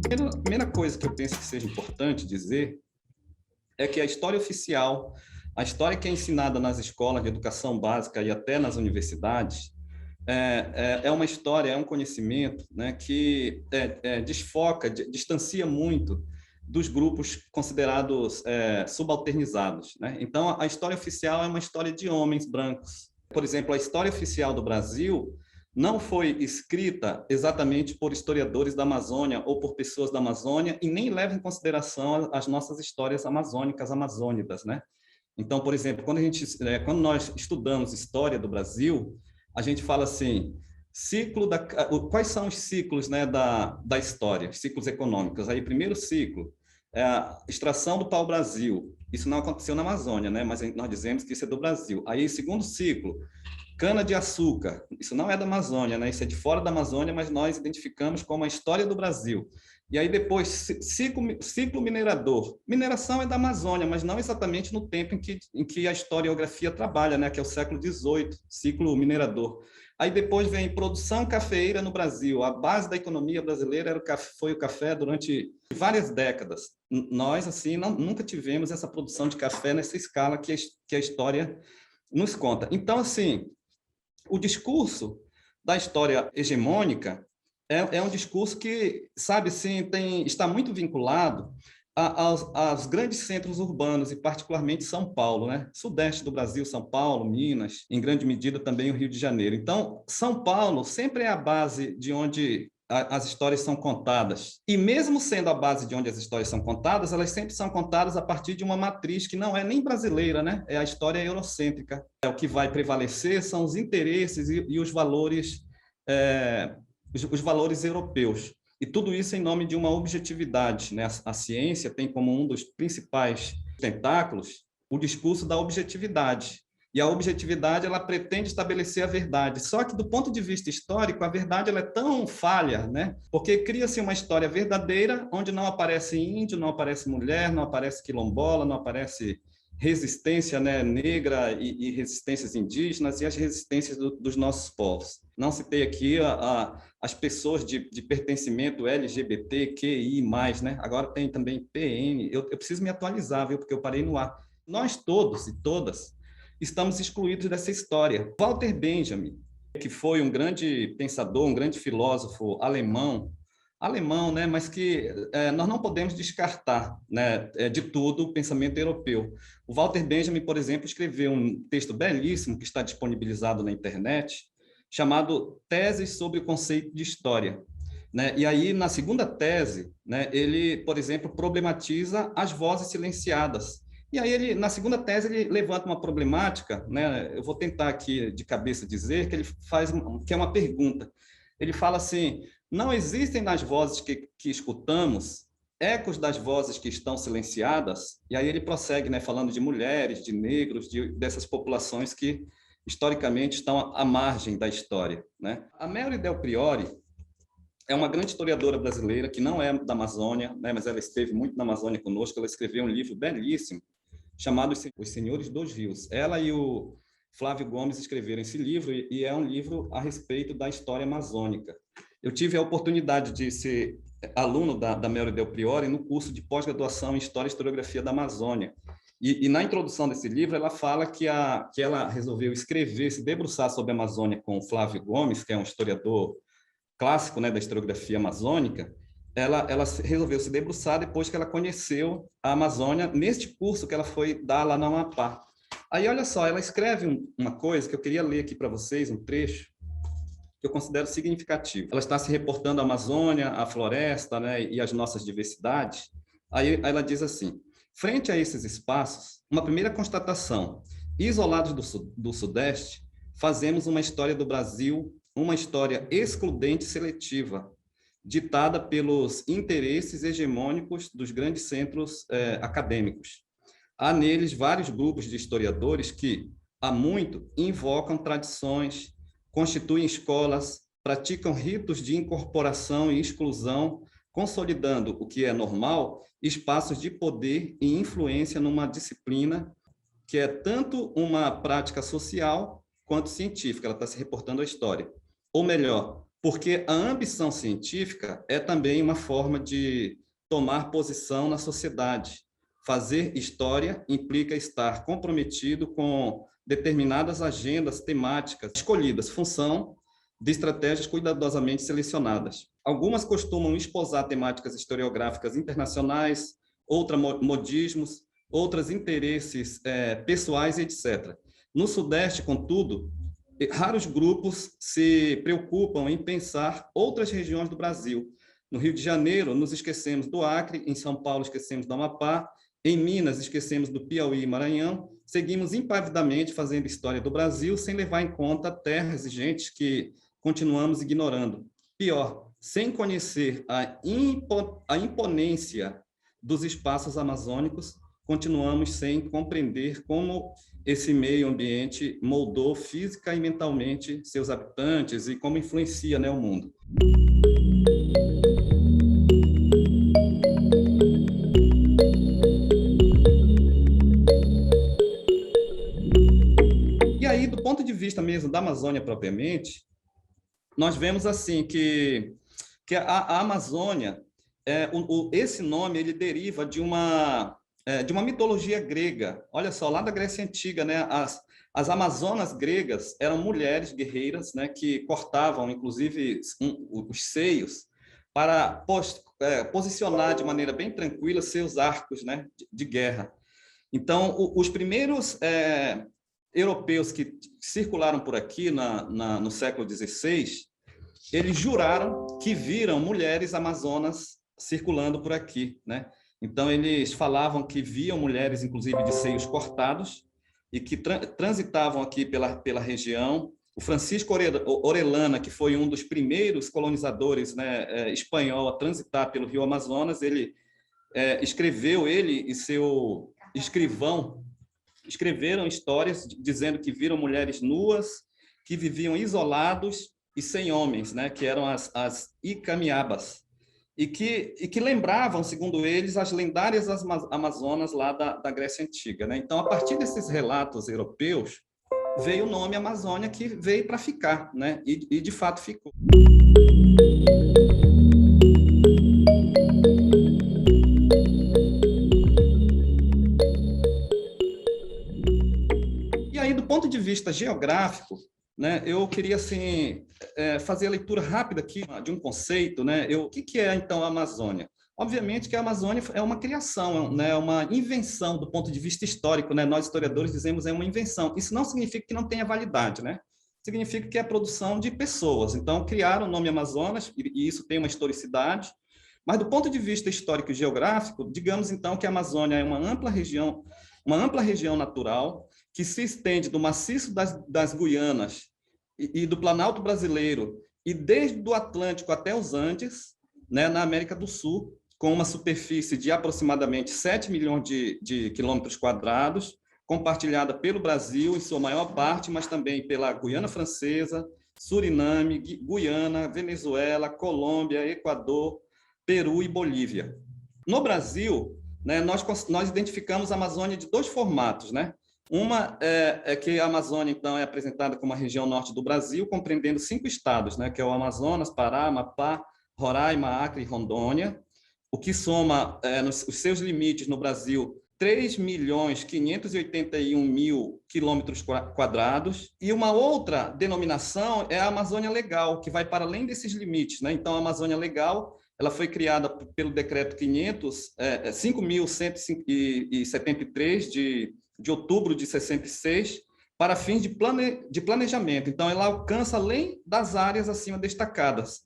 A primeira coisa que eu penso que seja importante dizer é que a história oficial, a história que é ensinada nas escolas de educação básica e até nas universidades, é uma história, é um conhecimento, né, que desfoca, distancia muito dos grupos considerados subalternizados, né? Então, a história oficial é uma história de homens brancos. Por exemplo, a história oficial do Brasil não foi escrita exatamente por historiadores da Amazônia ou por pessoas da Amazônia e nem leva em consideração as nossas histórias amazônicas, amazônidas, né? Então, por exemplo, quando nós estudamos história do Brasil, a gente fala assim, quais são os ciclos, né, da história, ciclos econômicos? Aí, primeiro ciclo, é a extração do pau-brasil. Isso não aconteceu na Amazônia, né? Mas nós dizemos que isso é do Brasil. Aí, segundo ciclo, cana-de-açúcar. Isso não é da Amazônia, né? Isso é de fora da Amazônia, mas nós identificamos como a história do Brasil. E aí depois, ciclo minerador. Mineração é da Amazônia, mas não exatamente no tempo em que a historiografia trabalha, né? Que é o século XVIII, ciclo minerador. Aí depois vem produção cafeeira no Brasil. A base da economia brasileira foi o café durante várias décadas. Nós, assim, nunca tivemos essa produção de café nessa escala que a história nos conta. Então, assim, o discurso da história hegemônica é um discurso que, sabe, assim, está muito vinculado aos grandes centros urbanos, e particularmente São Paulo, né? Sudeste do Brasil, São Paulo, Minas, em grande medida também o Rio de Janeiro. Então, São Paulo sempre é a base de onde as histórias são contadas. E mesmo sendo a base de onde as histórias são contadas, elas sempre são contadas a partir de uma matriz que não é nem brasileira, né? É a história eurocêntrica. O que vai prevalecer são os interesses e os valores, os valores europeus. E tudo isso em nome de uma objetividade, né? A ciência tem como um dos principais tentáculos o discurso da objetividade. E a objetividade, ela pretende estabelecer a verdade. Só que, do ponto de vista histórico, a verdade ela é tão falha, né? Porque cria-se uma história verdadeira onde não aparece índio, não aparece mulher, não aparece quilombola, não aparece resistência, né, negra e resistências indígenas e as resistências dos nossos povos. Não citei aqui as pessoas de pertencimento LGBTQI+, né? Agora tem também PN. Eu preciso me atualizar, viu? Porque eu parei no ar. Nós todos e todas estamos excluídos dessa história. Walter Benjamin, que foi um grande pensador, um grande filósofo alemão, né, mas que nós não podemos descartar, né, de tudo o pensamento europeu. O Walter Benjamin, por exemplo, escreveu um texto belíssimo que está disponibilizado na internet, chamado Teses sobre o Conceito de História. Né? E aí, na segunda tese, né, ele, por exemplo, problematiza as vozes silenciadas. E aí, na segunda tese, ele levanta uma problemática, né? Eu vou tentar aqui de cabeça dizer que ele faz, que é uma pergunta. Ele fala assim: não existem nas vozes que escutamos ecos das vozes que estão silenciadas? E aí ele prossegue, né, falando de mulheres, de negros, dessas populações que historicamente estão à margem da história, né? A Mary Del Priore é uma grande historiadora brasileira que não é da Amazônia, né, mas ela esteve muito na Amazônia conosco. Ela escreveu um livro belíssimo chamado Os Senhores dos Rios. Ela e o Flávio Gomes escreveram esse livro e é um livro a respeito da história amazônica. Eu tive a oportunidade de ser aluno da Mary Del Priore no curso de pós-graduação em História e Historiografia da Amazônia. E na introdução desse livro, ela fala que ela resolveu escrever, se debruçar sobre a Amazônia com o Flávio Gomes, que é um historiador clássico, né, da historiografia amazônica. Ela resolveu se debruçar depois que ela conheceu a Amazônia neste curso que ela foi dar lá na Amapá. Aí, olha só, ela escreve uma coisa que eu queria ler aqui para vocês, um trecho, que eu considero significativo. Ela está se reportando à Amazônia, à floresta, né, e às nossas diversidades. Aí ela diz assim: frente a esses espaços, uma primeira constatação: isolados do Sudeste, fazemos uma história do Brasil, uma história excludente e seletiva, ditada pelos interesses hegemônicos dos grandes centros acadêmicos. Há neles vários grupos de historiadores que, há muito, invocam tradições, constituem escolas, praticam ritos de incorporação e exclusão, consolidando o que é normal, espaços de poder e influência numa disciplina que é tanto uma prática social quanto científica. Ela está se reportando à história. Ou melhor, porque a ambição científica é também uma forma de tomar posição na sociedade. Fazer história implica estar comprometido com determinadas agendas temáticas escolhidas, função de estratégias cuidadosamente selecionadas. Algumas costumam esposar temáticas historiográficas internacionais, outras modismos, outras interesses pessoais, etc. No Sudeste, contudo, raros grupos se preocupam em pensar outras regiões do Brasil. No Rio de Janeiro, nos esquecemos do Acre, em São Paulo, esquecemos do Amapá, em Minas, esquecemos do Piauí e Maranhão, seguimos impavidamente fazendo história do Brasil sem levar em conta terras e gentes que continuamos ignorando. Pior, sem conhecer a imponência dos espaços amazônicos, continuamos sem compreender como esse meio ambiente moldou física e mentalmente seus habitantes e como influencia, né, o mundo. E aí, do ponto de vista mesmo da Amazônia propriamente, nós vemos assim que a Amazônia, esse nome ele deriva de uma mitologia grega. Olha só, lá da Grécia Antiga, né? As amazonas gregas eram mulheres guerreiras, né? Que cortavam, inclusive, os seios para posicionar de maneira bem tranquila seus arcos, né? De guerra. Então, os primeiros europeus que circularam por aqui no século XVI, eles juraram que viram mulheres amazonas circulando por aqui, né? Então, eles falavam que viam mulheres, inclusive, de seios cortados, e que transitavam aqui pela região. O Francisco Orellana, que foi um dos primeiros colonizadores, né, espanhol a transitar pelo Rio Amazonas, ele escreveu, ele e seu escrivão, escreveram histórias dizendo que viram mulheres nuas, que viviam isolados e sem homens, né, que eram as Icamiabas, e que lembravam, segundo eles, as lendárias Amazonas lá da Grécia Antiga, né? Então, a partir desses relatos europeus, veio o nome Amazônia, que veio para ficar, né? E de fato ficou. E aí, do ponto de vista geográfico, né, eu queria assim fazer a leitura rápida aqui de um conceito, né? O que é então a Amazônia? Obviamente que a Amazônia é uma criação, né, uma invenção do ponto de vista histórico, né? Nós historiadores dizemos é uma invenção. Isso não significa que não tenha validade, né? Significa que é a produção de pessoas. Então criaram o nome Amazonas e isso tem uma historicidade. Mas do ponto de vista histórico e geográfico, digamos então que a Amazônia é uma ampla região natural que se estende do maciço das Guianas e do Planalto Brasileiro, e desde o Atlântico até os Andes, né, na América do Sul, com uma superfície de aproximadamente 7 milhões de quilômetros quadrados, compartilhada pelo Brasil, em sua maior parte, mas também pela Guiana Francesa, Suriname, Guiana, Venezuela, Colômbia, Equador, Peru e Bolívia. No Brasil, né, nós identificamos a Amazônia de dois formatos, né? Uma é que a Amazônia, então, é apresentada como a região norte do Brasil, compreendendo 5 estados, né, que é o Amazonas, Pará, Amapá, Roraima, Acre e Rondônia, o que soma os seus limites no Brasil 3.581.000 quilômetros quadrados. E uma outra denominação é a Amazônia Legal, que vai para além desses limites, né? Então, a Amazônia Legal ela foi criada pelo decreto 5.173 de outubro de 66, para fins de planejamento. Então, ela alcança além das áreas acima destacadas,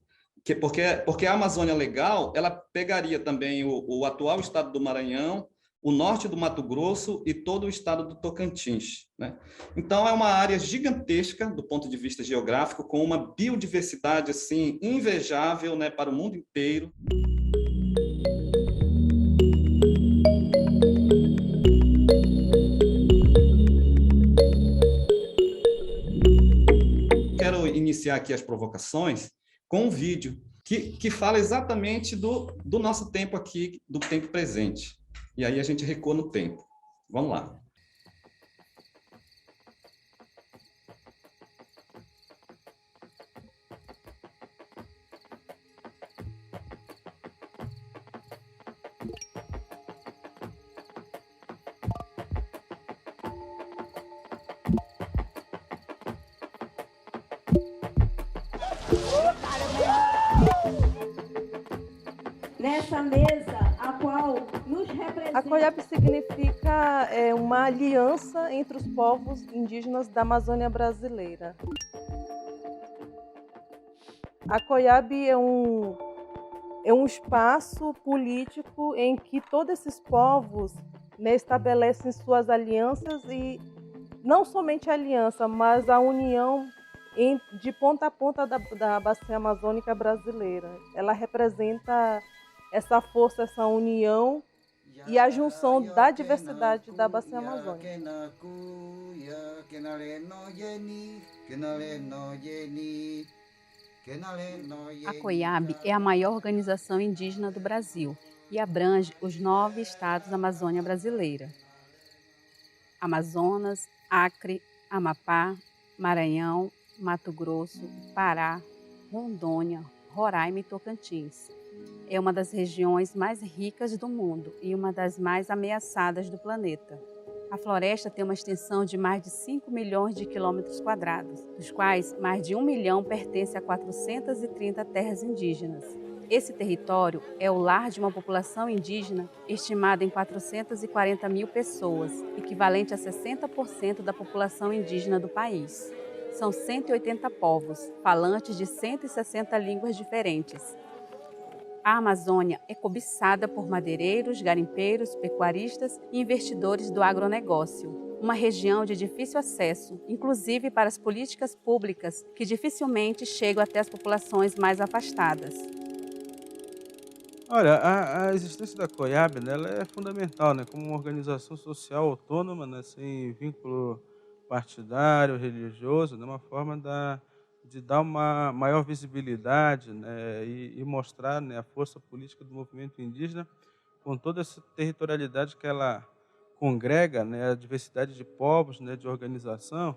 porque a Amazônia Legal ela pegaria também o atual estado do Maranhão, o norte do Mato Grosso e todo o estado do Tocantins, né? Então, é uma área gigantesca do ponto de vista geográfico, com uma biodiversidade assim invejável, né, para o mundo inteiro. Quero iniciar aqui as provocações com um vídeo que fala exatamente do nosso tempo aqui, do tempo presente. E aí a gente recua no tempo. Vamos lá. essa mesa, a qual nos representa. A COIAB significa uma aliança entre os povos indígenas da Amazônia brasileira. A COIAB é um espaço político em que todos esses povos, né, estabelecem suas alianças, e não somente a aliança, mas a união de ponta a ponta da Bacia Amazônica brasileira. Ela representa essa força, essa união e a junção da diversidade da Bacia Amazônica. A COIAB é a maior organização indígena do Brasil e abrange os 9 estados da Amazônia brasileira: Amazonas, Acre, Amapá, Maranhão, Mato Grosso, Pará, Rondônia, Roraima e Tocantins. É uma das regiões mais ricas do mundo e uma das mais ameaçadas do planeta. A floresta tem uma extensão de mais de 5 milhões de quilômetros quadrados, dos quais mais de 1 milhão pertence a 430 terras indígenas. Esse território é o lar de uma população indígena estimada em 440 mil pessoas, equivalente a 60% da população indígena do país. São 180 povos, falantes de 160 línguas diferentes. A Amazônia é cobiçada por madeireiros, garimpeiros, pecuaristas e investidores do agronegócio. Uma região de difícil acesso, inclusive para as políticas públicas, que dificilmente chegam até as populações mais afastadas. Olha, a existência da COIAB, né, ela é fundamental, né, como uma organização social autônoma, né, sem vínculo partidário, religioso, né, uma forma de dar uma maior visibilidade, né, e mostrar, né, a força política do movimento indígena com toda essa territorialidade que ela congrega, né, a diversidade de povos, né, de organização,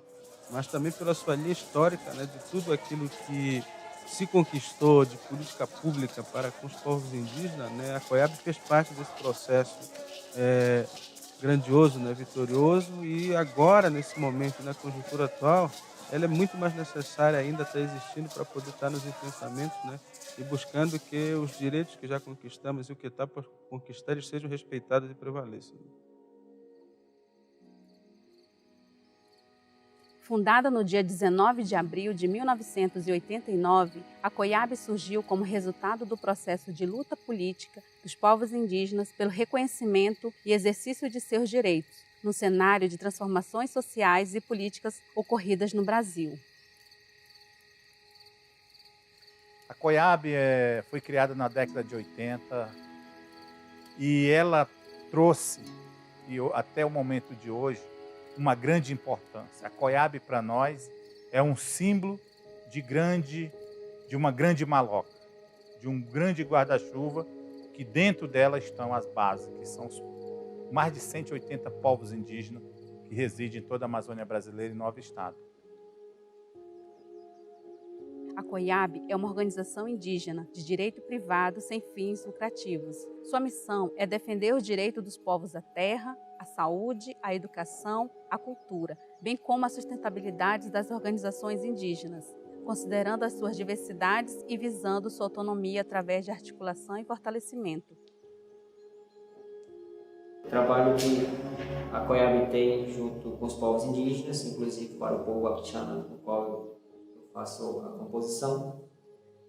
mas também pela sua linha histórica, né, de tudo aquilo que se conquistou de política pública para com os povos indígenas, né, a COIAB fez parte desse processo grandioso, né, vitorioso, e agora, nesse momento, na conjuntura atual, ela é muito mais necessária ainda, estar existindo para poder estar nos enfrentamentos, né, e buscando que os direitos que já conquistamos e o que está por conquistar eles sejam respeitados e prevaleçam. Fundada no dia 19 de abril de 1989, a COIAB surgiu como resultado do processo de luta política dos povos indígenas pelo reconhecimento e exercício de seus direitos, no cenário de transformações sociais e políticas ocorridas no Brasil. A COIAB foi criada na década de 80 e ela trouxe, até o momento de hoje, uma grande importância. A COIAB, para nós, é um símbolo de uma grande maloca, de um grande guarda-chuva, que dentro dela estão as bases, que são os mais de 180 povos indígenas que residem em toda a Amazônia brasileira e 9 estados. A COIAB é uma organização indígena de direito privado sem fins lucrativos. Sua missão é defender os direitos dos povos à terra, à saúde, à educação, à cultura, bem como a sustentabilidade das organizações indígenas, considerando as suas diversidades e visando sua autonomia através de articulação e fortalecimento. O trabalho que a COIAB tem junto com os povos indígenas, inclusive para o povo Apixana, do qual eu faço a composição,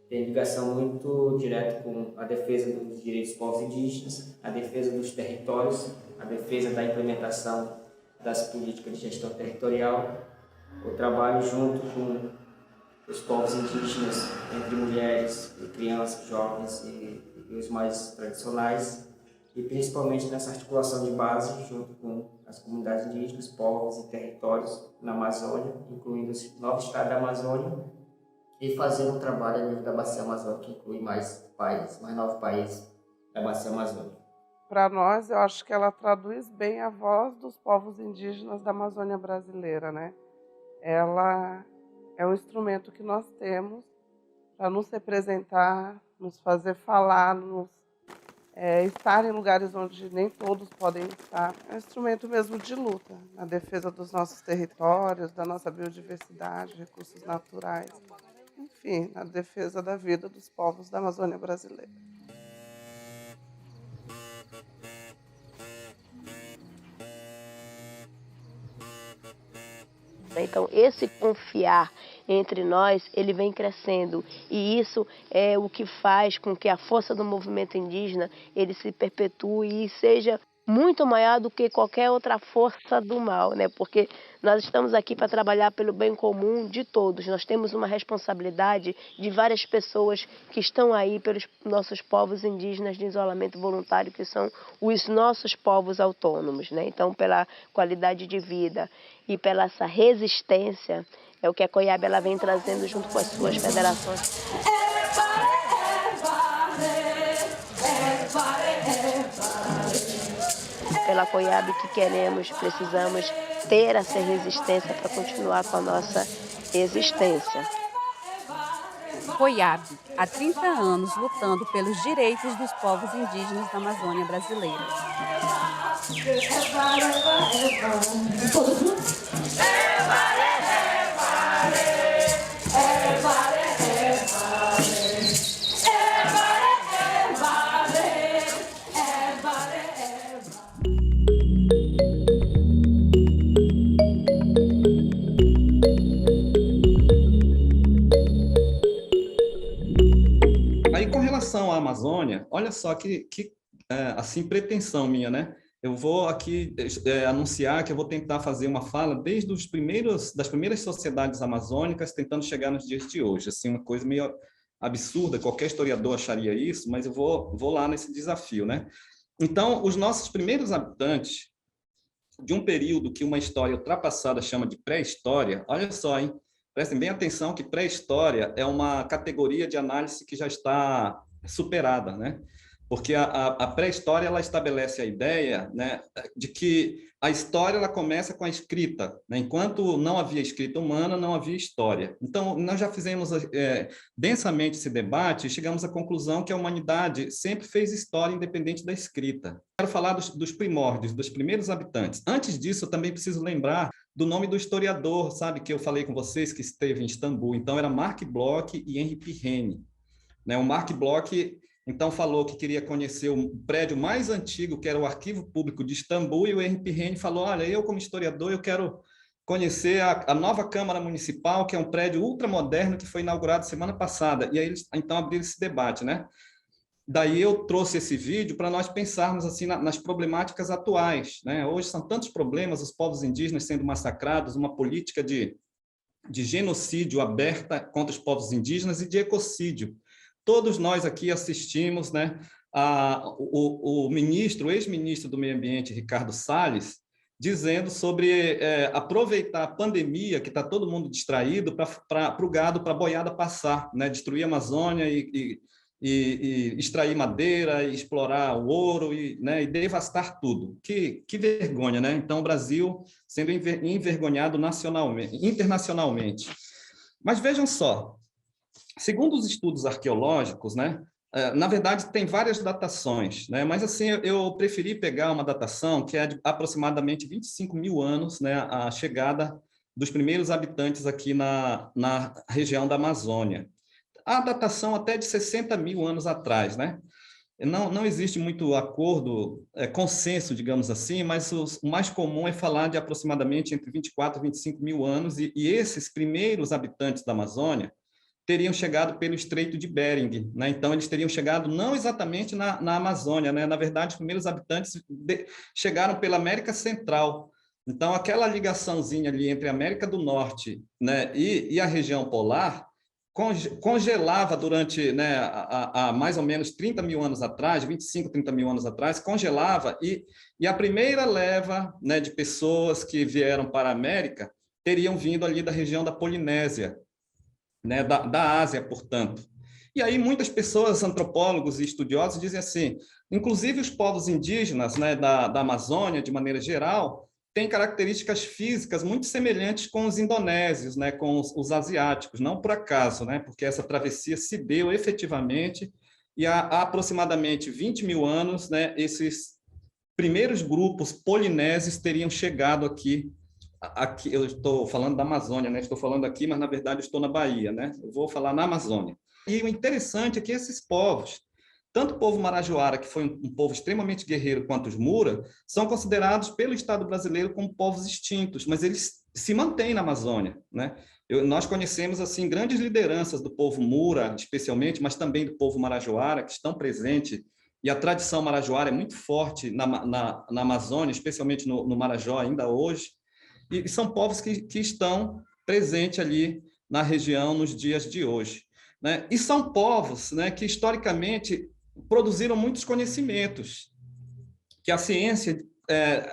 tem ligação muito direta com a defesa dos direitos dos povos indígenas, a defesa dos territórios, a defesa da implementação das políticas de gestão territorial, o trabalho junto com os povos indígenas, entre mulheres, e crianças, jovens e os mais tradicionais, e principalmente nessa articulação de base junto com as comunidades indígenas, povos e territórios na Amazônia, incluindo os 9 estados da Amazônia, e fazer um trabalho a nível da Bacia Amazônica, que inclui mais 9 países da Bacia Amazônica. Para nós, eu acho que ela traduz bem a voz dos povos indígenas da Amazônia brasileira, né? Ela é um instrumento que nós temos para nos representar, nos fazer falar, estar em lugares onde nem todos podem estar. É um instrumento mesmo de luta, na defesa dos nossos territórios, da nossa biodiversidade, recursos naturais, enfim, na defesa da vida dos povos da Amazônia brasileira. Então, esse confiar entre nós, ele vem crescendo. E isso é o que faz com que a força do movimento indígena ele se perpetue e seja muito maior do que qualquer outra força do mal, né? Porque nós estamos aqui para trabalhar pelo bem comum de todos. Nós temos uma responsabilidade de várias pessoas que estão aí pelos nossos povos indígenas de isolamento voluntário, que são os nossos povos autônomos, né? Então, pela qualidade de vida e pela essa resistência, é o que a COIAB ela vem trazendo junto com as suas federações. Pela COIAB que queremos, precisamos ter essa resistência para continuar com a nossa existência. COIAB, há 30 anos lutando pelos direitos dos povos indígenas da Amazônia brasileira. Aí, com relação à Amazônia, olha só que assim, pretensão minha, né? Eu vou aqui anunciar que eu vou tentar fazer uma fala desde das primeiras sociedades amazônicas, tentando chegar nos dias de hoje. Assim, uma coisa meio absurda, qualquer historiador acharia isso, mas eu vou lá nesse desafio, né? Então, os nossos primeiros habitantes, de um período que uma história ultrapassada chama de pré-história, olha só, hein? Prestem bem atenção que pré-história é uma categoria de análise que já está superada, né? Porque a pré-história ela estabelece a ideia, né, de que a história ela começa com a escrita, né? Enquanto não havia escrita humana, não havia história. Então, nós já fizemos densamente esse debate e chegamos à conclusão que a humanidade sempre fez história independente da escrita. Quero falar dos primórdios, dos primeiros habitantes. Antes disso, eu também preciso lembrar do nome do historiador, sabe, que eu falei com vocês, que esteve em Istambul. Então, era Mark Bloch e Henri Pirenne, né? O Mark Bloch, então, falou que queria conhecer o prédio mais antigo, que era o Arquivo Público de Istambul, e o Henri Pirenne falou, olha, eu como historiador, eu quero conhecer a nova Câmara Municipal, que é um prédio ultramoderno que foi inaugurado semana passada. E aí eles, então, abriram esse debate, né? Daí eu trouxe esse vídeo para nós pensarmos assim nas problemáticas atuais, né? Hoje são tantos problemas, os povos indígenas sendo massacrados, uma política de genocídio aberta contra os povos indígenas e de ecocídio. Todos nós aqui assistimos, né, o ex-ministro do Meio Ambiente, Ricardo Salles, dizendo sobre aproveitar a pandemia, que está todo mundo distraído, para o gado, para a boiada passar, né, destruir a Amazônia e extrair madeira, e explorar o ouro e devastar tudo. Que vergonha, né? Então, o Brasil sendo envergonhado internacionalmente. Mas vejam só, segundo os estudos arqueológicos, né, na verdade, tem várias datações, né, mas assim, eu preferi pegar uma datação que é de aproximadamente 25 mil anos, né, a chegada dos primeiros habitantes aqui na região da Amazônia. A datação até de 60 mil anos atrás, né? Não existe muito acordo, consenso, digamos assim, mas o mais comum é falar de aproximadamente entre 24 e 25 mil anos, e esses primeiros habitantes da Amazônia teriam chegado pelo Estreito de Bering, né? Então, eles teriam chegado não exatamente na Amazônia, né? Na verdade, os primeiros habitantes chegaram pela América Central. Então, aquela ligaçãozinha ali entre a América do Norte, né, e a região polar congelava durante, né, há mais ou menos 30 mil anos atrás, 25, 30 mil anos atrás, congelava, e a primeira leva, né, de pessoas que vieram para a América teriam vindo ali da região da Polinésia, né, da Ásia, portanto. E aí muitas pessoas, antropólogos e estudiosos, dizem assim, inclusive os povos indígenas, né, da Amazônia, de maneira geral, têm características físicas muito semelhantes com os indonésios, né, com os asiáticos, não por acaso, né, porque essa travessia se deu efetivamente, e há aproximadamente 20 mil anos, né, esses primeiros grupos polinésios teriam chegado aqui. Eu estou falando da Amazônia, né? Estou falando aqui, mas na verdade estou na Bahia, né? Eu vou falar na Amazônia. E o interessante é que esses povos, tanto o povo marajoara, que foi um povo extremamente guerreiro, quanto os Mura, são considerados pelo Estado brasileiro como povos extintos, mas eles se mantém na Amazônia, né? Nós conhecemos assim grandes lideranças do povo Mura, especialmente, mas também do povo Marajoara, que estão presentes, e a tradição marajoara é muito forte na Amazônia, especialmente no Marajó, ainda hoje, e são povos que estão presentes ali na região nos dias de hoje, né? E são povos, né, que historicamente produziram muitos conhecimentos que a ciência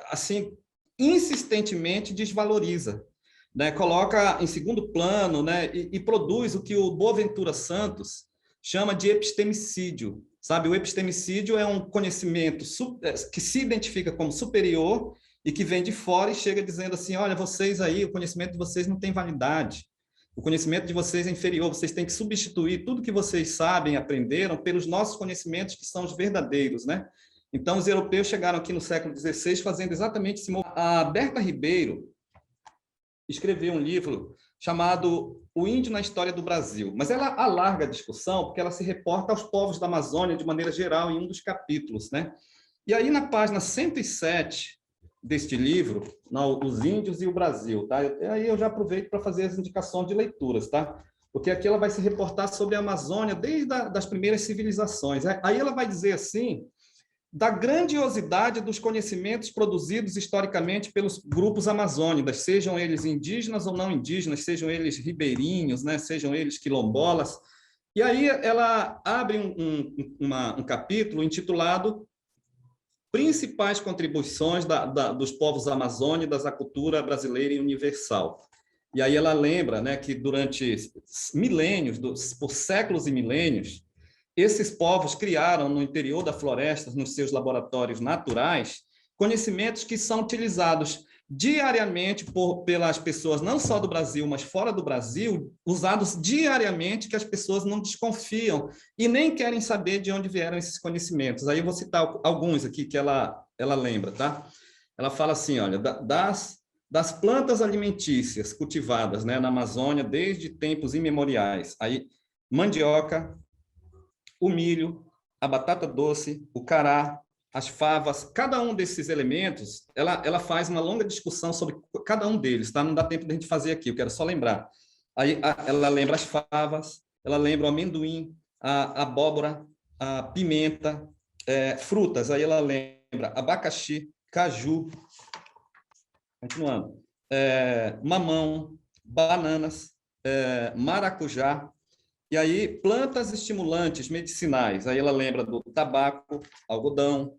assim insistentemente desvaloriza, né? Coloca em segundo plano, né? E produz o que o Boaventura Santos chama de epistemicídio, sabe? O epistemicídio é um conhecimento que se identifica como superior e que vem de fora e chega dizendo assim, olha, vocês aí, o conhecimento de vocês não tem validade, o conhecimento de vocês é inferior, vocês têm que substituir tudo que vocês sabem, aprenderam, pelos nossos conhecimentos que são os verdadeiros, né? Então, os europeus chegaram aqui no século XVI fazendo exatamente esse movimento. A Berta Ribeiro escreveu um livro chamado O Índio na História do Brasil, mas ela alarga a discussão porque ela se reporta aos povos da Amazônia de maneira geral em um dos capítulos, né? E aí, na página 107 deste livro, Os Índios e o Brasil, tá? Aí eu já aproveito para fazer as indicações de leituras, tá? Porque aqui ela vai se reportar sobre a Amazônia desde das primeiras civilizações. Aí ela vai dizer assim, da grandiosidade dos conhecimentos produzidos historicamente pelos grupos amazônicos, sejam eles indígenas ou não indígenas, sejam eles ribeirinhos, né, sejam eles quilombolas. E aí ela abre um capítulo intitulado Principais Contribuições dos povos amazônicos à cultura brasileira e universal. E aí ela lembra, né, que durante milênios, por séculos e milênios, esses povos criaram no interior da floresta, nos seus laboratórios naturais, conhecimentos que são utilizados diariamente pelas pessoas, não só do Brasil, mas fora do Brasil, usados diariamente, que as pessoas não desconfiam e nem querem saber de onde vieram esses conhecimentos. Aí eu vou citar alguns aqui que ela lembra, tá? Ela fala assim, olha, das plantas alimentícias cultivadas, né, na Amazônia desde tempos imemoriais, aí mandioca, o milho, a batata doce, o cará, as favas, cada um desses elementos, ela faz uma longa discussão sobre cada um deles, tá? Não dá tempo de a gente fazer aqui, eu quero só lembrar. Aí ela lembra as favas, ela lembra o amendoim, a abóbora, a pimenta, frutas, aí ela lembra abacaxi, caju, continuando, mamão, bananas, maracujá. E aí, plantas estimulantes medicinais. Aí ela lembra do tabaco, algodão,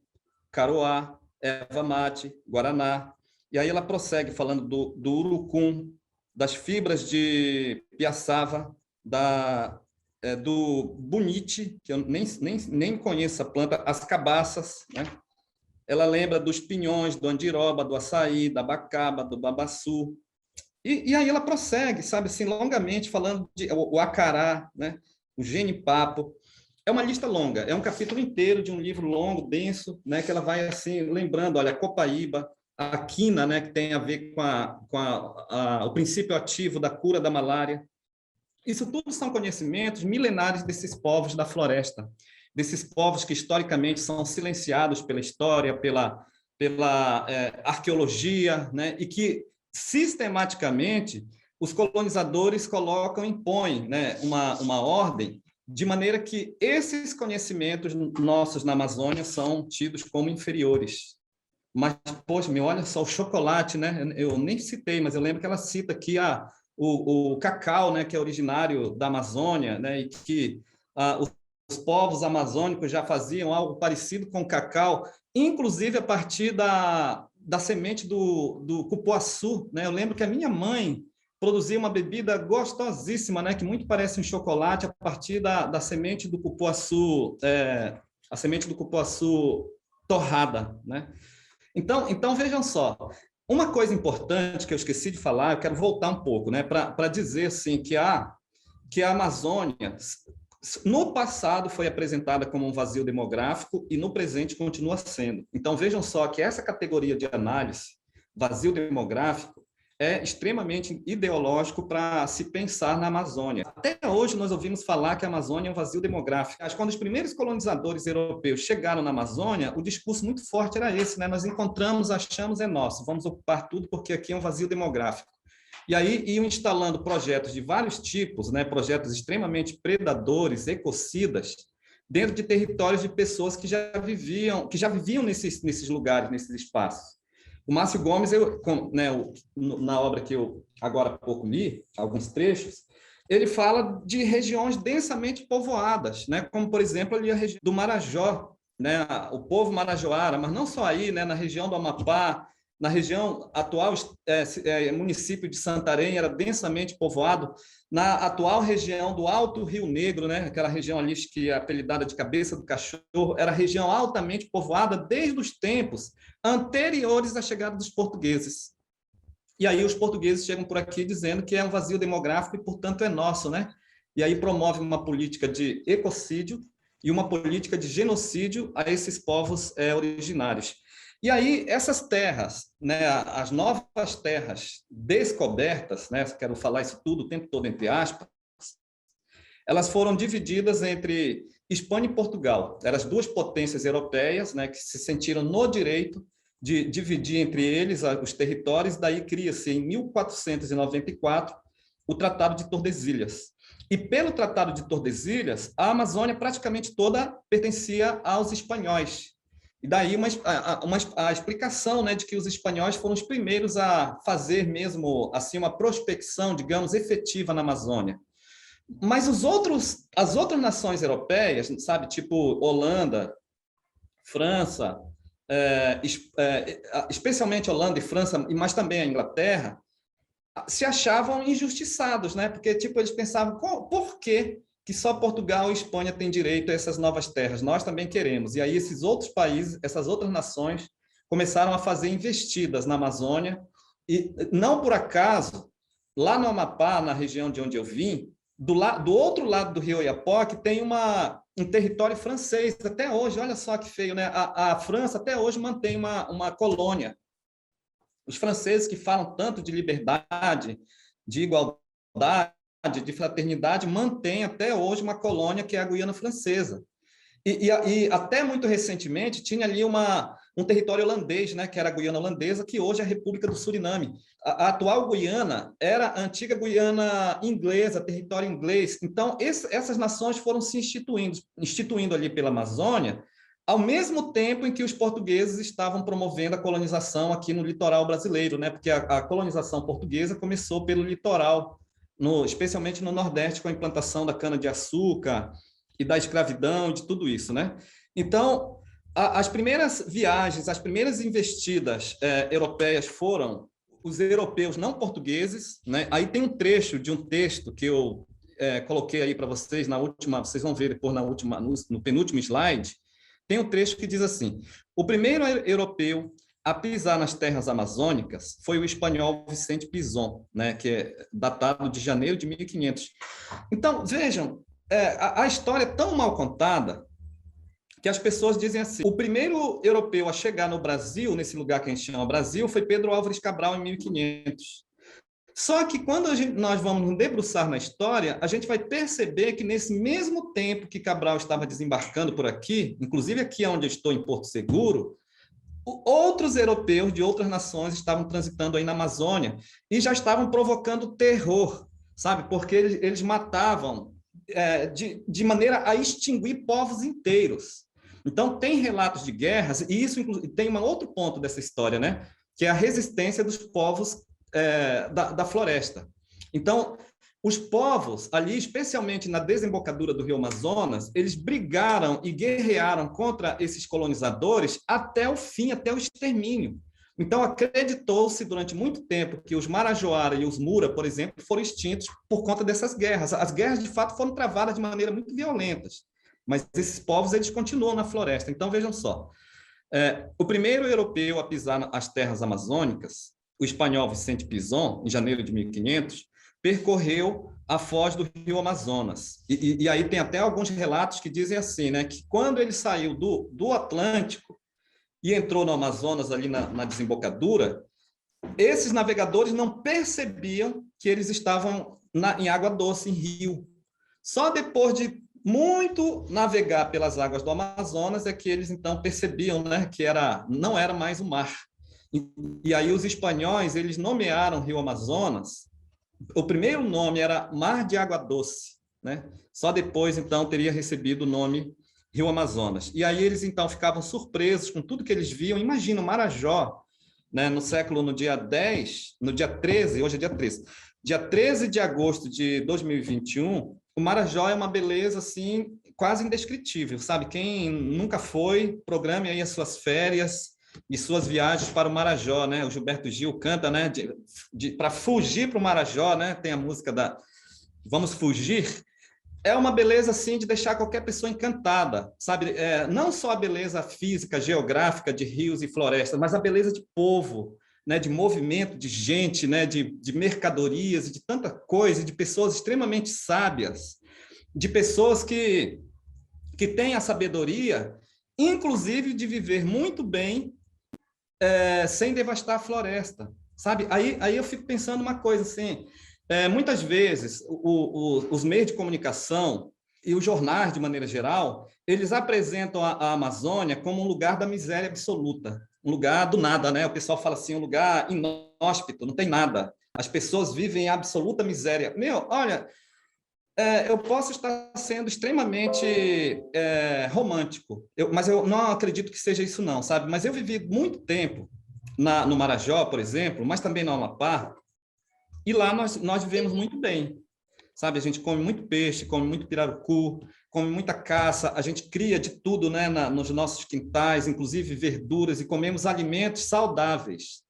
caroá, erva mate, guaraná. E aí ela prossegue falando do urucum, das fibras de piaçava, do bunite, que eu nem conheço a planta, as cabaças, né? Ela lembra dos pinhões, do andiroba, do açaí, da bacaba, do babaçu. E aí ela prossegue, sabe, assim, longamente, falando o acará, né, o genipapo. É uma lista longa, é um capítulo inteiro de um livro longo, denso, né, que ela vai, assim, lembrando, olha, a copaíba, a quina, né, que tem a ver com o princípio ativo da cura da malária. Isso tudo são conhecimentos milenares desses povos da floresta, desses povos que, historicamente, são silenciados pela história, pela arqueologia, né, e que sistematicamente os colonizadores impõem, né, uma ordem de maneira que esses conhecimentos nossos na Amazônia são tidos como inferiores. Mas, poxa, olha só, o chocolate, né? Eu nem citei, mas eu lembro que ela cita aqui o cacau, né, que é originário da Amazônia, né, e que os povos amazônicos já faziam algo parecido com o cacau, inclusive a partir da semente do cupuaçu, né? Eu lembro que a minha mãe produzia uma bebida gostosíssima, né? Que muito parece um chocolate a partir da semente do cupuaçu, a semente do cupuaçu torrada, né? Então vejam só, uma coisa importante que eu esqueci de falar, eu quero voltar um pouco, né? Para dizer assim que a Amazônia no passado foi apresentada como um vazio demográfico e no presente continua sendo. Então, vejam só que essa categoria de análise, vazio demográfico, é extremamente ideológico para se pensar na Amazônia. Até hoje nós ouvimos falar que a Amazônia é um vazio demográfico. Mas quando os primeiros colonizadores europeus chegaram na Amazônia, o discurso muito forte era esse, né? Nós encontramos, achamos, é nosso, vamos ocupar tudo porque aqui é um vazio demográfico. E aí iam instalando projetos de vários tipos, né, projetos extremamente predadores, ecocidas, dentro de territórios de pessoas que já viviam nesses lugares, nesses espaços. O Márcio Gomes, na obra que eu agora há pouco li, alguns trechos, ele fala de regiões densamente povoadas, né? Como, por exemplo, ali a região do Marajó, né? O povo marajoara, mas não só aí, né? Na região do Amapá, na região atual, município de Santarém era densamente povoado, na atual região do Alto Rio Negro, né? Aquela região ali que é apelidada de Cabeça do Cachorro, era região altamente povoada desde os tempos anteriores à chegada dos portugueses. E aí os portugueses chegam por aqui dizendo que é um vazio demográfico e, portanto, é nosso, né? E aí promove uma política de ecocídio e uma política de genocídio a esses povos originários. E aí essas terras, né, as novas terras descobertas, né, quero falar isso tudo o tempo todo entre aspas, elas foram divididas entre Espanha e Portugal. Eram as duas potências europeias, né, que se sentiram no direito de dividir entre eles os territórios, daí cria-se, em 1494, o Tratado de Tordesilhas. E pelo Tratado de Tordesilhas, a Amazônia praticamente toda pertencia aos espanhóis. E daí a explicação, né, de que os espanhóis foram os primeiros a fazer mesmo assim uma prospecção, digamos, efetiva na Amazônia. Mas as outras nações europeias, sabe, tipo Holanda, França, especialmente Holanda e França, mas também a Inglaterra, se achavam injustiçados, né? Porque tipo eles pensavam, por que só Portugal e Espanha têm direito a essas novas terras? Nós também queremos. E aí esses outros países, essas outras nações, começaram a fazer investidas na Amazônia e não por acaso lá no Amapá, na região de onde eu vim, do outro lado do Rio Oiapoque tem um território francês até hoje. Olha só que feio, né? A França até hoje mantém uma colônia. Os franceses que falam tanto de liberdade, de igualdade, de fraternidade, mantêm até hoje uma colônia que é a Guiana Francesa. E até muito recentemente tinha ali um território holandês, né, que era a Guiana Holandesa, que hoje é a República do Suriname. A atual Guiana era a antiga Guiana inglesa, território inglês. Então, essas nações foram se instituindo ali pela Amazônia, ao mesmo tempo em que os portugueses estavam promovendo a colonização aqui no litoral brasileiro, né, porque a colonização portuguesa começou pelo litoral, especialmente no Nordeste, com a implantação da cana-de-açúcar e da escravidão, de tudo isso, né? Então, as primeiras viagens, as primeiras investidas europeias foram os europeus não portugueses, né? Aí tem um trecho de um texto que eu coloquei aí para vocês vocês vão ver depois no penúltimo slide, tem um trecho que diz assim: o primeiro europeu a pisar nas terras amazônicas foi o espanhol Vicente Pinzón, né, que é datado de janeiro de 1500. Então, vejam, a história é tão mal contada que as pessoas dizem assim: o primeiro europeu a chegar no Brasil, nesse lugar que a gente chama Brasil, foi Pedro Álvares Cabral, em 1500. Só que quando nós vamos nos debruçar na história, a gente vai perceber que nesse mesmo tempo que Cabral estava desembarcando por aqui, inclusive aqui onde eu estou, em Porto Seguro, outros europeus de outras nações estavam transitando aí na Amazônia e já estavam provocando terror, sabe? Porque eles matavam de maneira a extinguir povos inteiros. Então, tem relatos de guerras, e isso tem um outro ponto dessa história, né? Que é a resistência dos povos da floresta. Então, os povos ali, especialmente na desembocadura do Rio Amazonas, eles brigaram e guerrearam contra esses colonizadores até o fim, até o extermínio. Então, acreditou-se durante muito tempo que os Marajoara e os Mura, por exemplo, foram extintos por conta dessas guerras. As guerras, de fato, foram travadas de maneira muito violenta, mas esses povos eles continuam na floresta. Então, vejam só. O primeiro europeu a pisar nas terras amazônicas, o espanhol Vicente Pinzón, em janeiro de 1500, percorreu a foz do Rio Amazonas. E aí tem até alguns relatos que dizem assim, né, que quando ele saiu do Atlântico e entrou no Amazonas, ali na desembocadura, esses navegadores não percebiam que eles estavam em água doce, em rio. Só depois de muito navegar pelas águas do Amazonas é que eles, então, percebiam, né, que não era mais o mar. E aí os espanhóis, eles nomearam o Rio Amazonas O primeiro nome era Mar de Água Doce, né? Só depois, então, teria recebido o nome Rio Amazonas. E aí eles, então, ficavam surpresos com tudo que eles viam. Imagina o Marajó, né, no dia 10, no dia 13, hoje é dia 13, dia 13 de agosto de 2021, o Marajó é uma beleza, assim, quase indescritível, sabe? Quem nunca foi, programe aí as suas férias e suas viagens para o Marajó, né? O Gilberto Gil canta, né, para fugir para o Marajó, né? Tem a música da Vamos Fugir. É uma beleza, assim, de deixar qualquer pessoa encantada, sabe? Não só a beleza física, geográfica de rios e florestas, mas a beleza de povo, né? De movimento, de gente, né? De mercadorias, de tanta coisa, de pessoas extremamente sábias, de pessoas que têm a sabedoria, inclusive de viver muito bem, sem devastar a floresta, sabe? Aí eu fico pensando uma coisa assim, muitas vezes os meios de comunicação e os jornais, de maneira geral, eles apresentam a Amazônia como um lugar da miséria absoluta, um lugar do nada, né? O pessoal fala assim, um lugar inóspito, não tem nada. As pessoas vivem em absoluta miséria. Olha, eu posso estar sendo extremamente romântico, mas eu não acredito que seja isso não, sabe? Mas eu vivi muito tempo no Marajó, por exemplo, mas também no Amapá, e lá nós vivemos muito bem, sabe? A gente come muito peixe, come muito pirarucu, come muita caça, a gente cria de tudo, né, nos nossos quintais, inclusive verduras, e comemos alimentos saudáveis.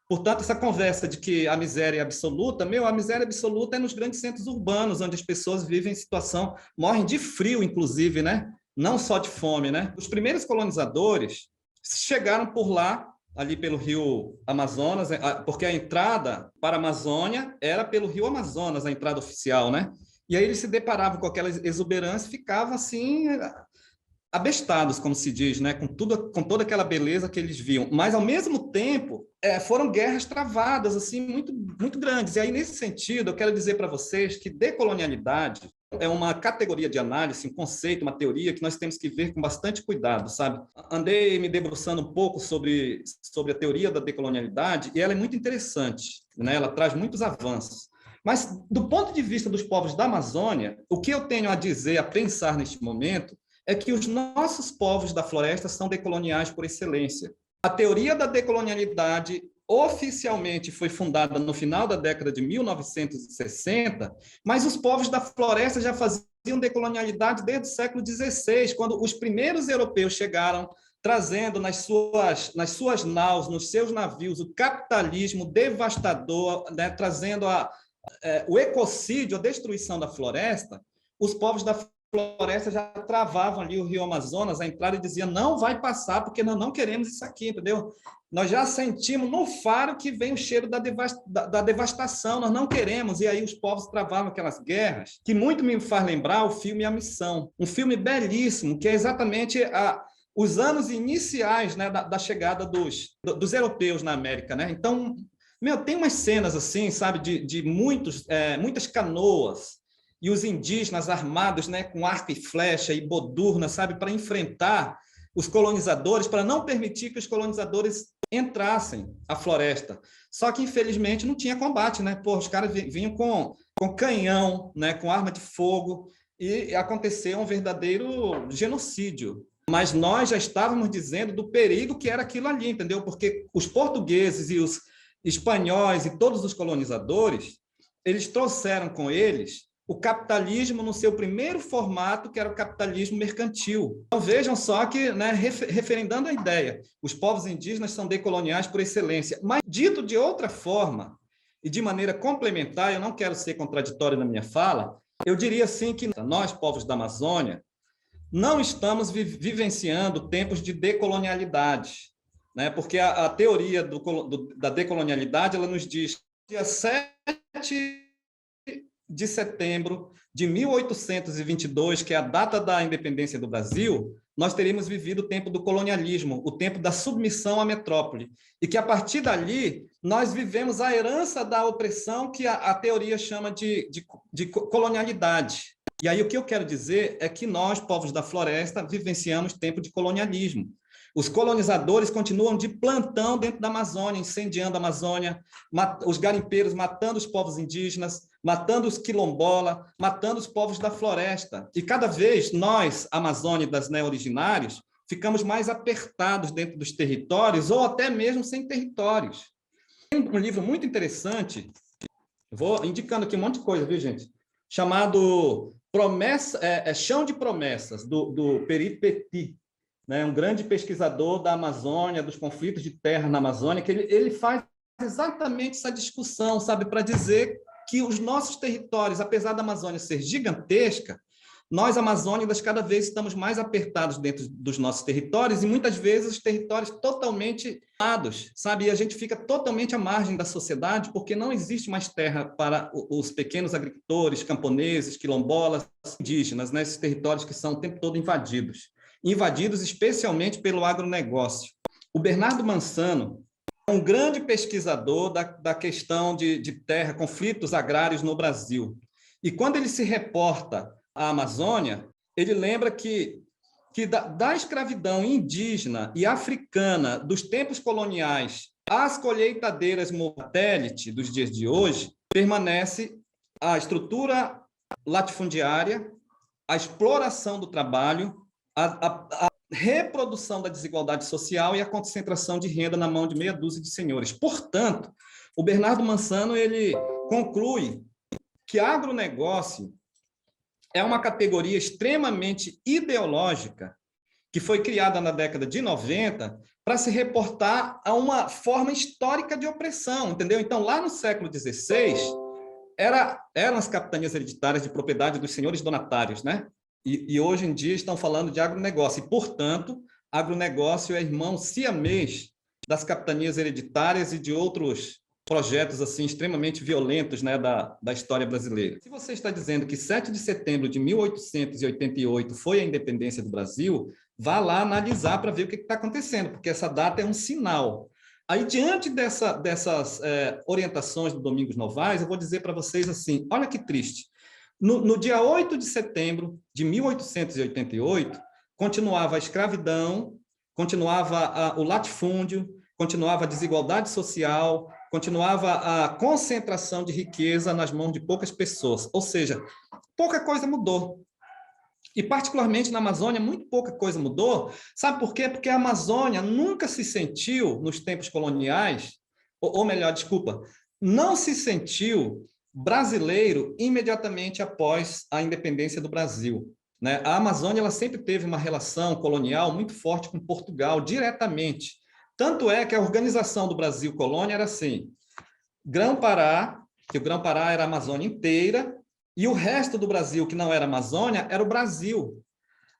Portanto, essa conversa de que a miséria é absoluta, a miséria absoluta é nos grandes centros urbanos, onde as pessoas vivem em situação, morrem de frio, inclusive, né? Não só de fome, né? Os primeiros colonizadores chegaram por lá, ali pelo rio Amazonas, porque a entrada para a Amazônia era pelo rio Amazonas, a entrada oficial, né? E aí eles se deparavam com aquela exuberância e ficavam assim abestados, como se diz, né? Com toda aquela beleza que eles viam. Mas ao mesmo tempo, foram guerras travadas assim muito muito grandes. E aí nesse sentido, eu quero dizer para vocês que decolonialidade é uma categoria de análise, um conceito, uma teoria que nós temos que ver com bastante cuidado, sabe? Andei me debruçando um pouco sobre a teoria da decolonialidade e ela é muito interessante, né? Ela traz muitos avanços. Mas, do ponto de vista dos povos da Amazônia, o que eu tenho a dizer, a pensar neste momento, é que os nossos povos da floresta são decoloniais por excelência. A teoria da decolonialidade oficialmente foi fundada no final da década de 1960, mas os povos da floresta já faziam decolonialidade desde o século XVI, quando os primeiros europeus chegaram trazendo nas suas naus, nos seus navios, o capitalismo devastador, né, trazendo o ecocídio, a destruição da floresta. Os povos da floresta já travavam ali o rio Amazonas, a entrada, e diziam, não vai passar, porque nós não queremos isso aqui, entendeu? Nós já sentimos no faro que vem o cheiro da devastação, nós não queremos, e aí os povos travavam aquelas guerras, que muito me faz lembrar o filme A Missão, um filme belíssimo, que é exatamente os anos iniciais, né, da chegada dos europeus na América, né? Então, tem umas cenas assim, sabe, de muitas canoas, e os indígenas armados, né, com arco e flecha e bodurna, sabe, para enfrentar os colonizadores, para não permitir que os colonizadores entrassem à floresta. Só que, infelizmente, não tinha combate, né? Os caras vinham com canhão, né, com arma de fogo, e aconteceu um verdadeiro genocídio. Mas nós já estávamos dizendo do perigo que era aquilo ali, entendeu? Porque os portugueses e os espanhóis e todos os colonizadores, eles trouxeram com eles o capitalismo no seu primeiro formato, que era o capitalismo mercantil. Então, vejam só que, né, referendando a ideia, os povos indígenas são decoloniais por excelência. Mas, dito de outra forma, e de maneira complementar, eu não quero ser contraditório na minha fala, eu diria assim que nós, povos da Amazônia, não estamos vivenciando tempos de decolonialidade, né? Porque a teoria da decolonialidade, ela nos diz que dia 7 de setembro de 1822, que é a data da independência do Brasil, nós teríamos vivido o tempo do colonialismo, o tempo da submissão à metrópole, e que, a partir dali, nós vivemos a herança da opressão que a teoria chama de colonialidade. E aí o que eu quero dizer é que nós, povos da floresta, vivenciamos tempo de colonialismo. Os colonizadores continuam de plantão dentro da Amazônia, incendiando a Amazônia, os garimpeiros matando os povos indígenas, matando os quilombola, matando os povos da floresta. E cada vez nós, amazônidas, né, originários, ficamos mais apertados dentro dos territórios ou até mesmo sem territórios. Tem um livro muito interessante, vou indicando aqui um monte de coisa, viu, gente? Chamado Chão de Promessas, do Peri Petit, né, um grande pesquisador da Amazônia, dos conflitos de terra na Amazônia, que ele faz exatamente essa discussão, sabe, para dizer que os nossos territórios, apesar da Amazônia ser gigantesca, nós, amazônicas, cada vez estamos mais apertados dentro dos nossos territórios e muitas vezes os territórios totalmente isolados, sabe? E a gente fica totalmente à margem da sociedade porque não existe mais terra para os pequenos agricultores, camponeses, quilombolas, indígenas, né? Esses territórios que são o tempo todo invadidos especialmente pelo agronegócio. O Bernardo Mansano é um grande pesquisador da questão de terra, conflitos agrários no Brasil. E quando ele se reporta à Amazônia, ele lembra que da escravidão indígena e africana dos tempos coloniais às colheitadeiras satélite dos dias de hoje, permanece a estrutura latifundiária, a exploração do trabalho, a reprodução da desigualdade social e a concentração de renda na mão de meia dúzia de senhores. Portanto, o Bernardo Mansano ele conclui que agronegócio é uma categoria extremamente ideológica que foi criada na década de 90 para se reportar a uma forma histórica de opressão, entendeu? Então, lá no século XVI, eram as capitanias hereditárias de propriedade dos senhores donatários, né? E hoje em dia estão falando de agronegócio. E, portanto, agronegócio é irmão siamês das capitanias hereditárias e de outros projetos assim extremamente violentos, né, da história brasileira. Se você está dizendo que 7 de setembro de 1888 foi a independência do Brasil, vá lá analisar para ver o que está acontecendo, porque essa data é um sinal. Aí, diante dessas orientações do Domingos Novaes, eu vou dizer para vocês assim, olha que triste. No dia 8 de setembro de 1888, continuava a escravidão, continuava o latifúndio, continuava a desigualdade social, continuava a concentração de riqueza nas mãos de poucas pessoas. Ou seja, pouca coisa mudou. E, particularmente na Amazônia, muito pouca coisa mudou. Sabe por quê? Porque a Amazônia nunca se sentiu, nos tempos coloniais, ou melhor, desculpa, não se sentiu brasileiro imediatamente após a independência do Brasil, né? A Amazônia ela sempre teve uma relação colonial muito forte com Portugal, diretamente. Tanto é que a organização do Brasil colônia era assim, Grão-Pará, que o Grão-Pará era a Amazônia inteira, e o resto do Brasil, que não era Amazônia, era o Brasil.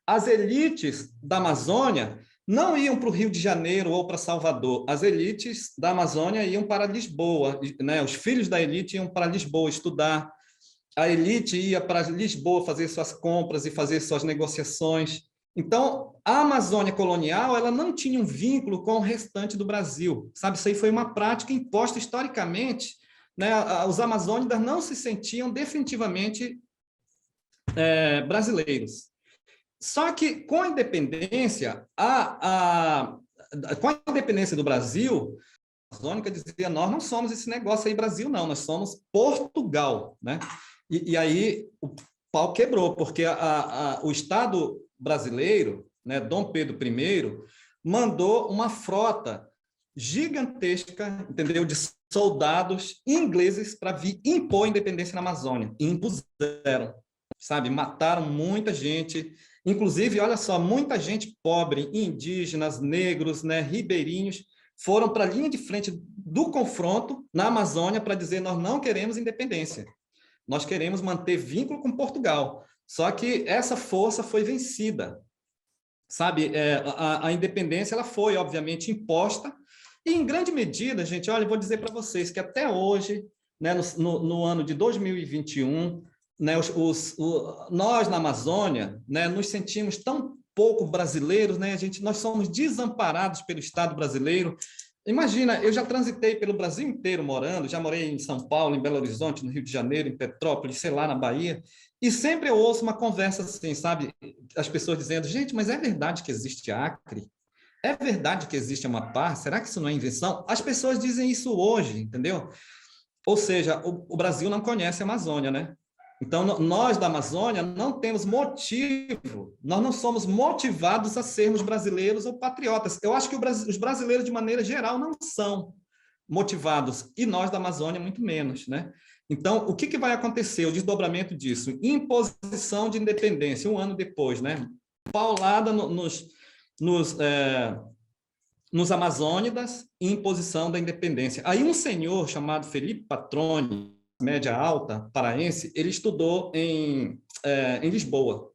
As elites da Amazônia não iam para o Rio de Janeiro ou para Salvador. As elites da Amazônia iam para Lisboa, né? Os filhos da elite iam para Lisboa estudar. A elite ia para Lisboa fazer suas compras e fazer suas negociações. Então, a Amazônia colonial ela não tinha um vínculo com o restante do Brasil. Sabe? Isso aí foi uma prática imposta historicamente, né? Os amazônidas não se sentiam definitivamente brasileiros. Só que, com a independência, com a independência do Brasil, a Amazônica dizia, nós não somos esse negócio aí Brasil, não, nós somos Portugal, né? E aí o pau quebrou, porque o Estado brasileiro, né, Dom Pedro I, mandou uma frota gigantesca, entendeu, de soldados ingleses para vir impor a independência na Amazônia. E impuseram, sabe? Mataram muita gente. Inclusive, olha só, muita gente pobre, indígenas, negros, né, ribeirinhos, foram para a linha de frente do confronto na Amazônia para dizer nós não queremos independência, nós queremos manter vínculo com Portugal. Só que essa força foi vencida, sabe? A independência ela foi, obviamente, imposta e, em grande medida, gente, olha, eu vou dizer para vocês que até hoje, né, no ano de 2021, né, nós na Amazônia, né, nos sentimos tão pouco brasileiros, né, nós somos desamparados pelo Estado brasileiro. Imagina, eu já transitei pelo Brasil inteiro morando, já morei em São Paulo, em Belo Horizonte, no Rio de Janeiro, em Petrópolis, sei lá, na Bahia, e sempre eu ouço uma conversa assim, sabe, as pessoas dizendo, gente, mas é verdade que existe Acre? É verdade que existe a Amapá? Será que isso não é invenção? As pessoas dizem isso hoje, entendeu? Ou seja, o Brasil não conhece a Amazônia, né? Então, nós da Amazônia não temos motivo, nós não somos motivados a sermos brasileiros ou patriotas. Eu acho que os brasileiros, de maneira geral, não são motivados, e nós da Amazônia muito menos, né? Então, o que vai acontecer? O desdobramento disso, imposição de independência, um ano depois, né? Paulada nos Amazônidas, imposição da independência. Aí um senhor chamado Felipe Patroni, média alta, paraense, ele estudou em Lisboa.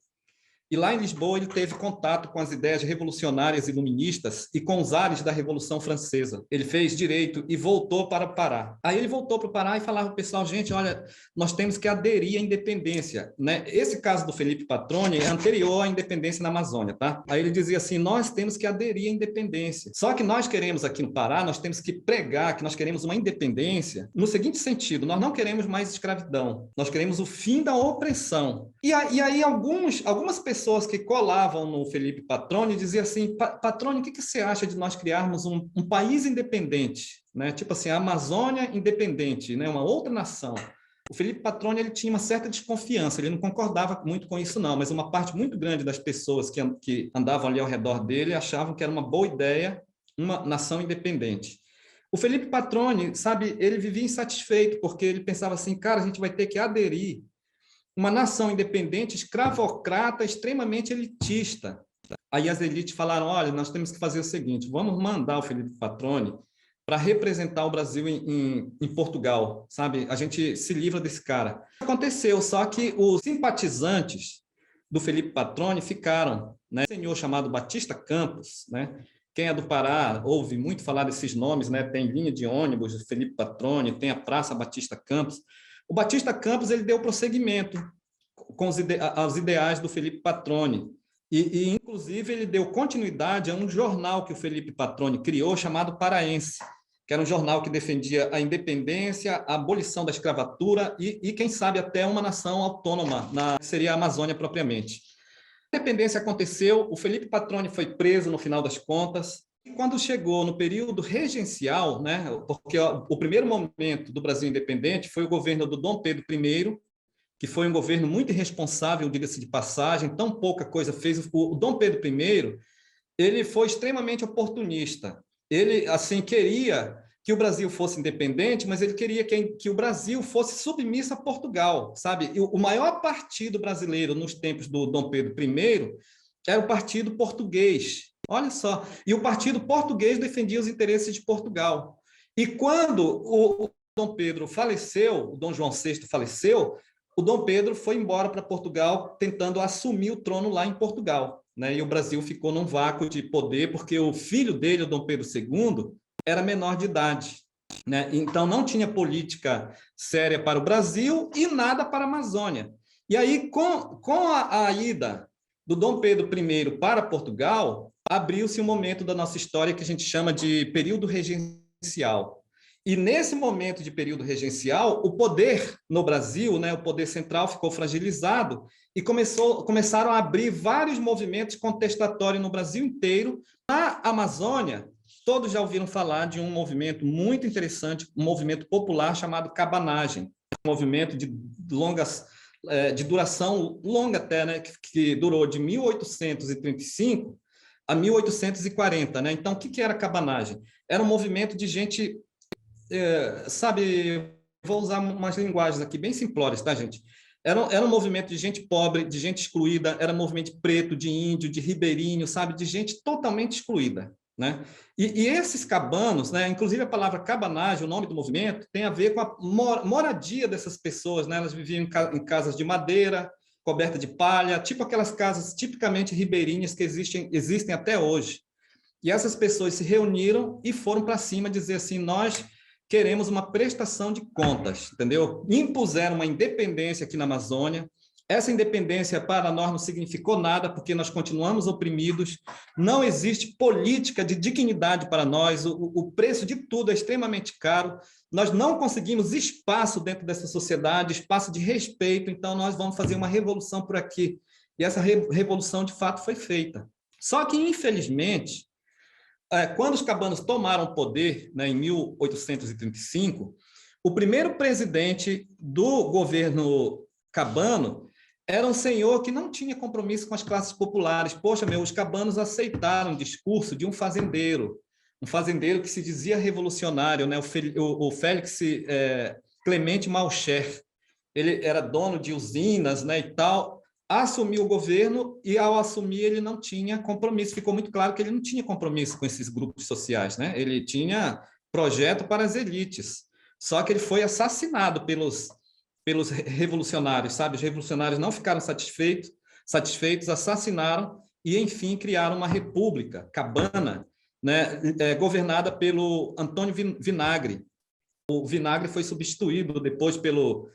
E lá em Lisboa ele teve contato com as ideias revolucionárias iluministas e com os ares da Revolução Francesa. Ele fez direito e voltou para o Pará. Aí ele voltou para o Pará e falava para o pessoal, gente, olha, nós temos que aderir à independência, né? Esse caso do Felipe Patroni é anterior à independência na Amazônia, tá? Aí ele dizia assim, nós temos que aderir à independência. Só que nós queremos aqui no Pará, nós temos que pregar que nós queremos uma independência no seguinte sentido, nós não queremos mais escravidão, nós queremos o fim da opressão. E aí algumas pessoas que colavam no Felipe Patroni diziam assim, Patroni, o que você acha de nós criarmos um país independente, né? Tipo assim, a Amazônia independente, né? Uma outra nação. O Felipe Patroni ele tinha uma certa desconfiança, ele não concordava muito com isso não, mas uma parte muito grande das pessoas que andavam ali ao redor dele achavam que era uma boa ideia uma nação independente. O Felipe Patroni, sabe, ele vivia insatisfeito, porque ele pensava assim, cara, a gente vai ter que aderir uma nação independente, escravocrata, extremamente elitista. Aí as elites falaram, olha, nós temos que fazer o seguinte, vamos mandar o Felipe Patroni para representar o Brasil em Portugal, sabe? A gente se livra desse cara. Aconteceu, só que os simpatizantes do Felipe Patroni ficaram, né? Um senhor chamado Batista Campos, né? Quem é do Pará ouve muito falar desses nomes, né? Tem linha de ônibus do Felipe Patroni, tem a Praça Batista Campos. O Batista Campos ele deu prosseguimento com aos ideais do Felipe Patroni e, inclusive, ele deu continuidade a um jornal que o Felipe Patroni criou chamado Paraense, que era um jornal que defendia a independência, a abolição da escravatura e quem sabe, até uma nação autônoma, seria a Amazônia propriamente. A independência aconteceu, o Felipe Patroni foi preso no final das contas, e quando chegou no período regencial, né, porque o primeiro momento do Brasil independente foi o governo do Dom Pedro I, que foi um governo muito irresponsável, diga-se de passagem, tão pouca coisa fez. O Dom Pedro I, ele foi extremamente oportunista. Ele, assim, queria que o Brasil fosse independente, mas ele queria que o Brasil fosse submisso a Portugal, sabe? E o maior partido brasileiro nos tempos do Dom Pedro I era o Partido Português. Olha só, e o partido português defendia os interesses de Portugal. E quando o Dom Pedro faleceu, o Dom João VI faleceu, o Dom Pedro foi embora para Portugal tentando assumir o trono lá em Portugal, né? E o Brasil ficou num vácuo de poder porque o filho dele, o Dom Pedro II, era menor de idade, né? Então não tinha política séria para o Brasil e nada para a Amazônia. E aí, com a ida do Dom Pedro I para Portugal, abriu-se um momento da nossa história que a gente chama de período regencial. E nesse momento de período regencial, o poder no Brasil, né, o poder central ficou fragilizado e começaram a abrir vários movimentos contestatórios no Brasil inteiro. Na Amazônia, todos já ouviram falar de um movimento muito interessante, um movimento popular chamado cabanagem, um movimento de duração longa até, né, que durou de 1835 a 1840, né? Então, o que era a cabanagem? Era um movimento de gente, sabe, vou usar umas linguagens aqui bem simplórias, tá, gente? Era um movimento de gente pobre, de gente excluída, era um movimento de preto, de índio, de ribeirinho, sabe, de gente totalmente excluída, né? E esses cabanos, né, inclusive a palavra cabanagem, o nome do movimento, tem a ver com a moradia dessas pessoas, né? Elas viviam em casas de madeira, coberta de palha, tipo aquelas casas tipicamente ribeirinhas que existem até hoje. E essas pessoas se reuniram e foram para cima dizer assim, nós queremos uma prestação de contas, entendeu? Impuseram uma independência aqui na Amazônia. Essa independência para nós não significou nada, porque nós continuamos oprimidos, não existe política de dignidade para nós, o preço de tudo é extremamente caro, nós não conseguimos espaço dentro dessa sociedade, espaço de respeito, então nós vamos fazer uma revolução por aqui. E essa revolução, de fato, foi feita. Só que, infelizmente, quando os cabanos tomaram o poder, né, em 1835, o primeiro presidente do governo cabano era um senhor que não tinha compromisso com as classes populares. Poxa, os cabanos aceitaram o discurso de um fazendeiro que se dizia revolucionário, né? O Félix Clemente Malcher. Ele era dono de usinas, né, e tal, assumiu o governo e, ao assumir, ele não tinha compromisso. Ficou muito claro que ele não tinha compromisso com esses grupos sociais, né? Ele tinha projeto para as elites. Só que ele foi assassinado pelos revolucionários, sabe? Os revolucionários não ficaram satisfeitos, assassinaram e, enfim, criaram uma república cabana, né, governada pelo Antônio Vinagre. O Vinagre foi substituído depois pelo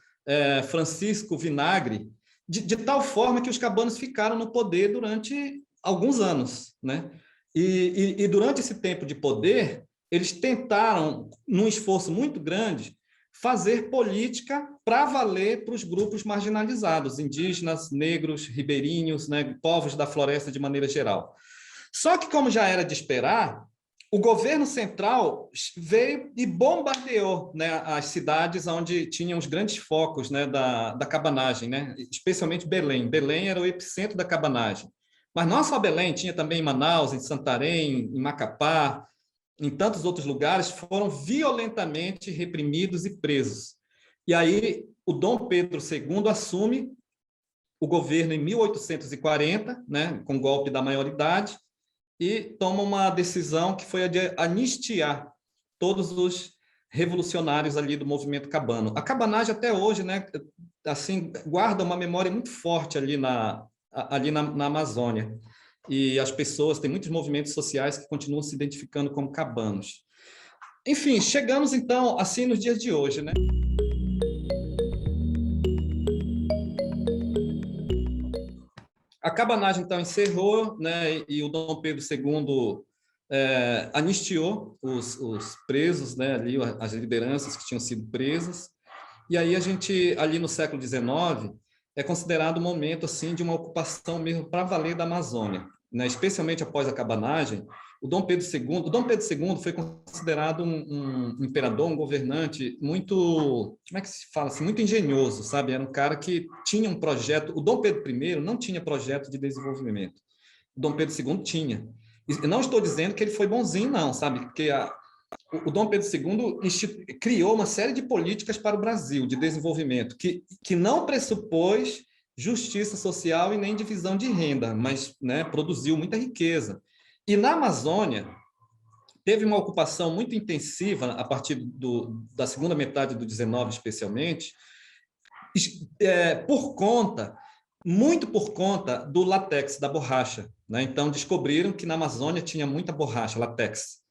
Francisco Vinagre, de tal forma que os cabanos ficaram no poder durante alguns anos, né? E durante esse tempo de poder, eles tentaram, num esforço muito grande, fazer política para valer para os grupos marginalizados, indígenas, negros, ribeirinhos, né, povos da floresta de maneira geral. Só que, como já era de esperar, o governo central veio e bombardeou, né, as cidades onde tinham os grandes focos, né, da cabanagem, né, especialmente Belém. Belém era o epicentro da cabanagem. Mas não só Belém, tinha também em Manaus, em Santarém, em Macapá, em tantos outros lugares, foram violentamente reprimidos e presos. E aí o Dom Pedro II assume o governo em 1840, né, com golpe da maioridade, e toma uma decisão que foi a de anistiar todos os revolucionários ali do movimento cabano. A cabanagem até hoje, né, assim, guarda uma memória muito forte ali na Amazônia. E as pessoas, tem muitos movimentos sociais que continuam se identificando como cabanos. Enfim, chegamos então assim nos dias de hoje, né? A cabanagem então encerrou, né? E o Dom Pedro II anistiou os presos, né? Ali as lideranças que tinham sido presas. E aí a gente, ali no século XIX, é considerado um momento assim de uma ocupação mesmo para valer da Amazônia, né? Especialmente após a cabanagem. O Dom Pedro II foi considerado um imperador, um governante muito, como é que se fala assim, muito engenhoso, sabe? Era um cara que tinha um projeto. O Dom Pedro I não tinha projeto de desenvolvimento. O Dom Pedro II tinha. E não estou dizendo que ele foi bonzinho, não, sabe? Porque o Dom Pedro II criou uma série de políticas para o Brasil de desenvolvimento que não pressupôs justiça social e nem divisão de renda, mas, né, produziu muita riqueza. E na Amazônia, teve uma ocupação muito intensiva, a partir da segunda metade do XIX, especialmente, muito por conta do látex, da borracha, né? Então, descobriram que na Amazônia tinha muita borracha, látex.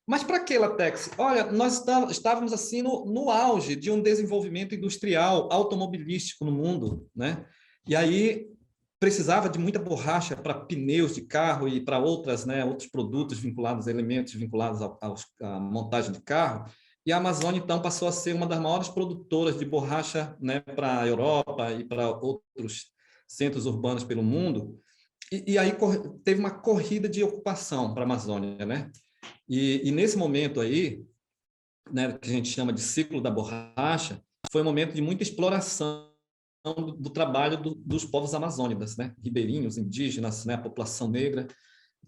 Mas para que látex? Olha, nós estávamos assim no auge de um desenvolvimento industrial, automobilístico no mundo, né? E aí precisava de muita borracha para pneus de carro e para outros produtos vinculados, elementos vinculados à montagem de carro. E a Amazônia, então, passou a ser uma das maiores produtoras de borracha, né, para a Europa e para outros centros urbanos pelo mundo. E aí teve uma corrida de ocupação para a Amazônia, né? E nesse momento aí, né, que a gente chama de ciclo da borracha, foi um momento de muita exploração do trabalho dos povos amazônicos, né? Ribeirinhos, indígenas, né? A população negra,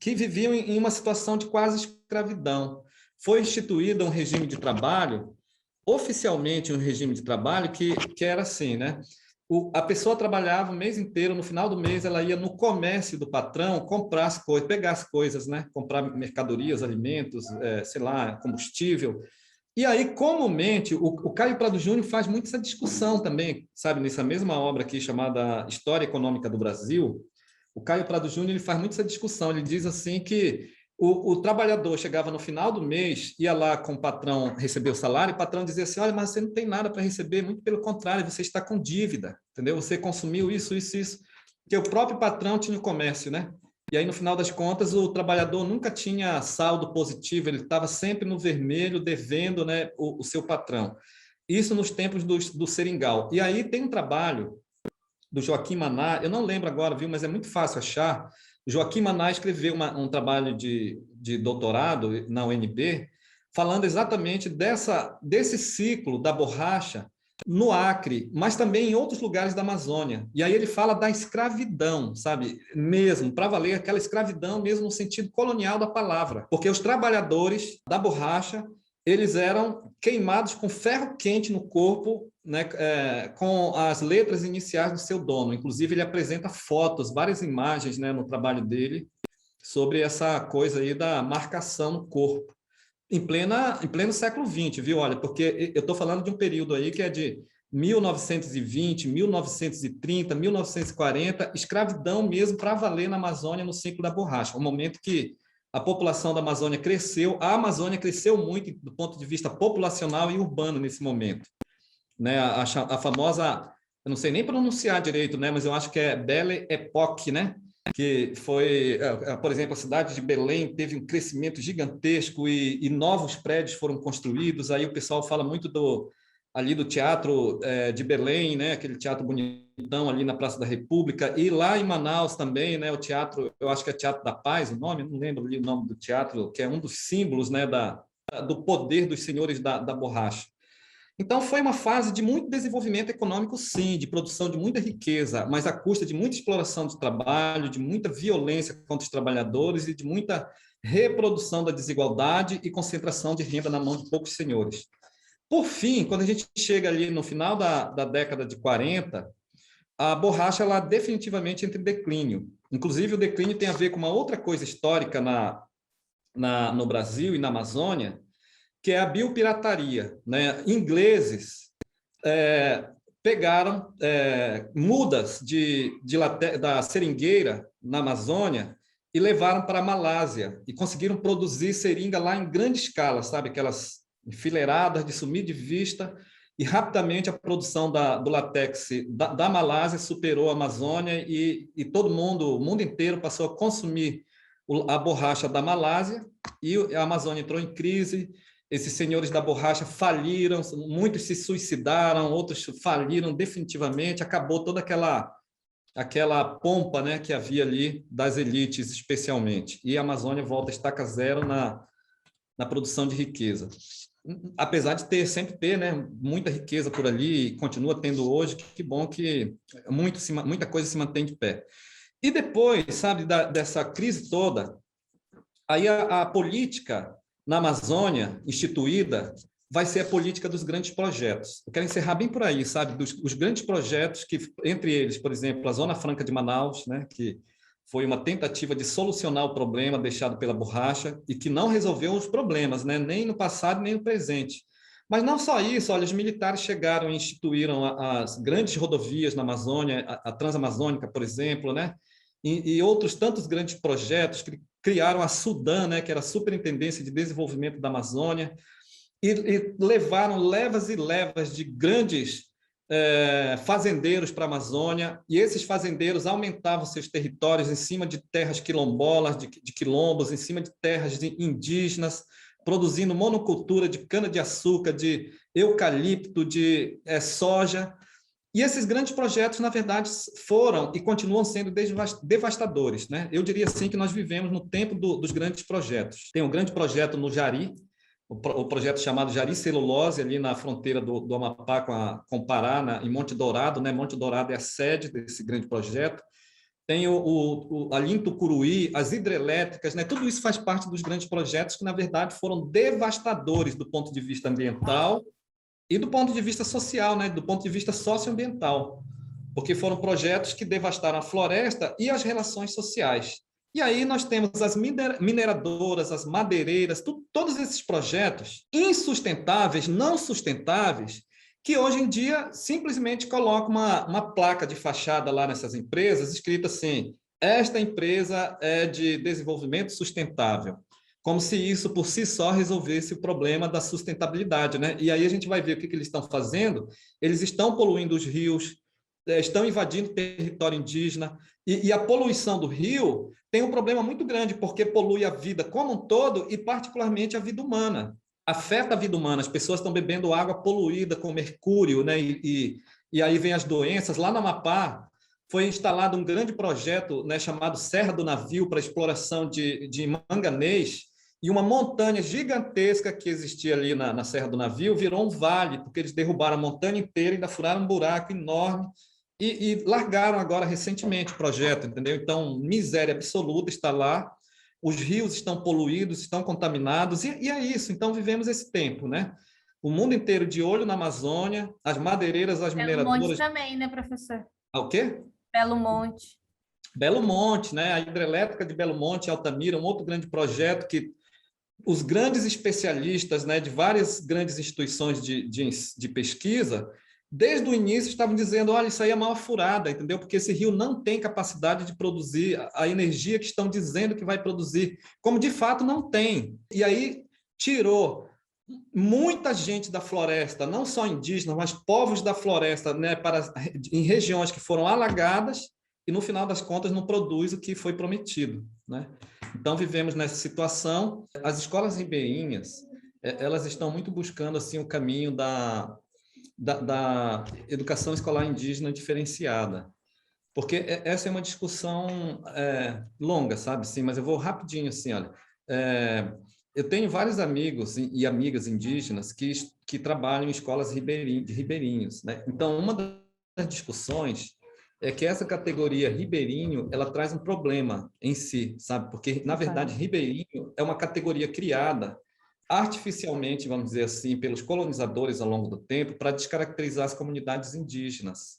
que viviam em uma situação de quase escravidão. Foi instituído um regime de trabalho, oficialmente um regime de trabalho que era assim, né? A pessoa trabalhava o mês inteiro, no final do mês ela ia no comércio do patrão comprar as coisas, pegar as coisas, né? Comprar mercadorias, alimentos, sei lá, combustível. E aí, comumente, o Caio Prado Júnior faz muito essa discussão também, sabe? Nessa mesma obra aqui, chamada História Econômica do Brasil, o Caio Prado Júnior ele faz muito essa discussão. Ele diz assim que o trabalhador chegava no final do mês, ia lá com o patrão receber o salário, e o patrão dizia assim, olha, mas você não tem nada para receber, muito pelo contrário, você está com dívida, entendeu? Você consumiu isso, isso, isso. Porque o próprio patrão tinha o comércio, né? E aí, no final das contas, o trabalhador nunca tinha saldo positivo, ele estava sempre no vermelho, devendo, né, o seu patrão. Isso nos tempos do Seringal. E aí tem um trabalho do Joaquim Maná, eu não lembro agora, viu, mas é muito fácil achar, Joaquim Maná escreveu um trabalho de doutorado na UNB, falando exatamente desse ciclo da borracha no Acre, mas também em outros lugares da Amazônia. E aí ele fala da escravidão, sabe? Mesmo, para valer, aquela escravidão mesmo no sentido colonial da palavra. Porque os trabalhadores da borracha, eles eram queimados com ferro quente no corpo, né, com as letras iniciais do seu dono. Inclusive, ele apresenta fotos, várias imagens, né, no trabalho dele, sobre essa coisa aí da marcação no corpo. Em pleno século XX, viu? Olha, porque eu estou falando de um período aí que é de 1920, 1930, 1940, escravidão mesmo para valer na Amazônia no ciclo da borracha, um momento que a população da Amazônia cresceu, a Amazônia cresceu muito do ponto de vista populacional e urbano nesse momento. Né? A famosa, eu não sei nem pronunciar direito, né? Mas eu acho que é Belle Époque, né? Que foi, por exemplo, a cidade de Belém teve um crescimento gigantesco e novos prédios foram construídos. Aí o pessoal fala muito ali do teatro de Belém, né? Aquele teatro bonitão ali na Praça da República, e lá em Manaus também, né? O teatro, eu acho que é Teatro da Paz, o nome, não lembro ali o nome do teatro, que é um dos símbolos, né? Do poder dos senhores da borracha. Então, foi uma fase de muito desenvolvimento econômico, sim, de produção de muita riqueza, mas à custa de muita exploração de trabalho, de muita violência contra os trabalhadores e de muita reprodução da desigualdade e concentração de renda na mão de poucos senhores. Por fim, quando a gente chega ali no final da década de 40, a borracha ela definitivamente entra em declínio. Inclusive, o declínio tem a ver com uma outra coisa histórica no Brasil e na Amazônia, que é a biopirataria, né? Ingleses pegaram mudas da seringueira na Amazônia e levaram para a Malásia e conseguiram produzir seringa lá em grande escala, sabe? Aquelas enfileiradas de sumir de vista, e rapidamente a produção do látex da Malásia superou a Amazônia e todo mundo, o mundo inteiro passou a consumir a borracha da Malásia e a Amazônia entrou em crise. Esses senhores da borracha faliram, muitos se suicidaram, outros faliram definitivamente, acabou toda aquela pompa, né, que havia ali das elites, especialmente. E a Amazônia volta a estaca zero na produção de riqueza. Apesar de sempre ter, né, muita riqueza por ali, e continua tendo hoje, que bom que muita coisa se mantém de pé. E depois, sabe, dessa crise toda, aí a política na Amazônia, instituída, vai ser a política dos grandes projetos. Eu quero encerrar bem por aí, sabe? Os grandes projetos, que, entre eles, por exemplo, a Zona Franca de Manaus, né? Que foi uma tentativa de solucionar o problema deixado pela borracha e que não resolveu os problemas, né? Nem no passado, nem no presente. Mas não só isso, olha, os militares chegaram e instituíram as grandes rodovias na Amazônia, a Transamazônica, por exemplo, né? E outros tantos grandes projetos que criaram a Sudan, né, que era a Superintendência de Desenvolvimento da Amazônia, e levaram levas e levas de grandes fazendeiros para a Amazônia, e esses fazendeiros aumentavam seus territórios em cima de terras quilombolas, de quilombos, em cima de terras indígenas, produzindo monocultura de cana-de-açúcar, de eucalipto, de soja. E esses grandes projetos, na verdade, foram e continuam sendo devastadores, né? Eu diria assim que nós vivemos no tempo dos grandes projetos. Tem um grande projeto no Jari, o projeto chamado Jari Celulose, ali na fronteira do Amapá com o Pará, em Monte Dourado, né? Monte Dourado é a sede desse grande projeto. Tem ali em Tucuruí, as hidrelétricas, né? Tudo isso faz parte dos grandes projetos que, na verdade, foram devastadores do ponto de vista ambiental e do ponto de vista social, né? Do ponto de vista socioambiental, porque foram projetos que devastaram a floresta e as relações sociais. E aí nós temos as mineradoras, as madeireiras, todos esses projetos insustentáveis, não sustentáveis, que hoje em dia simplesmente colocam uma placa de fachada lá nessas empresas, escrita assim: esta empresa é de desenvolvimento sustentável. Como se isso por si só resolvesse o problema da sustentabilidade, né? E aí a gente vai ver o que eles estão fazendo. Eles estão poluindo os rios, estão invadindo território indígena, e a poluição do rio tem um problema muito grande, porque polui a vida como um todo e particularmente a vida humana. Afeta a vida humana, as pessoas estão bebendo água poluída com mercúrio, né? E aí vem as doenças. Lá no Amapá, foi instalado um grande projeto, né, chamado Serra do Navio, para exploração de manganês, e uma montanha gigantesca que existia ali na Serra do Navio virou um vale, porque eles derrubaram a montanha inteira, ainda furaram um buraco enorme e largaram agora recentemente o projeto, entendeu? Então, miséria absoluta está lá, os rios estão poluídos, estão contaminados, e é isso. Então, vivemos esse tempo, né? O mundo inteiro de olho na Amazônia, as madeireiras, as Belo Monte mineradoras... também, né, professor? O quê? Belo Monte. Belo Monte, né? A hidrelétrica de Belo Monte, Altamira, um outro grande projeto que os grandes especialistas, né, de várias grandes instituições de pesquisa, desde o início estavam dizendo, olha, isso aí é uma furada, entendeu? Porque esse rio não tem capacidade de produzir a energia que estão dizendo que vai produzir, como de fato não tem. E aí tirou muita gente da floresta, não só indígenas, mas povos da floresta, né, em regiões que foram alagadas, e no final das contas não produz o que foi prometido, né? Então vivemos nessa situação. As escolas ribeirinhas, elas estão muito buscando assim o caminho da educação escolar indígena diferenciada, porque essa é uma discussão longa, sabe? Sim, mas eu vou rapidinho assim, olha. Eu tenho vários amigos e amigas indígenas que trabalham em escolas de ribeirinhos, né? Então uma das discussões é que essa categoria ribeirinho, ela traz um problema em si, sabe? Porque, na verdade, ribeirinho é uma categoria criada artificialmente, vamos dizer assim, pelos colonizadores ao longo do tempo para descaracterizar as comunidades indígenas.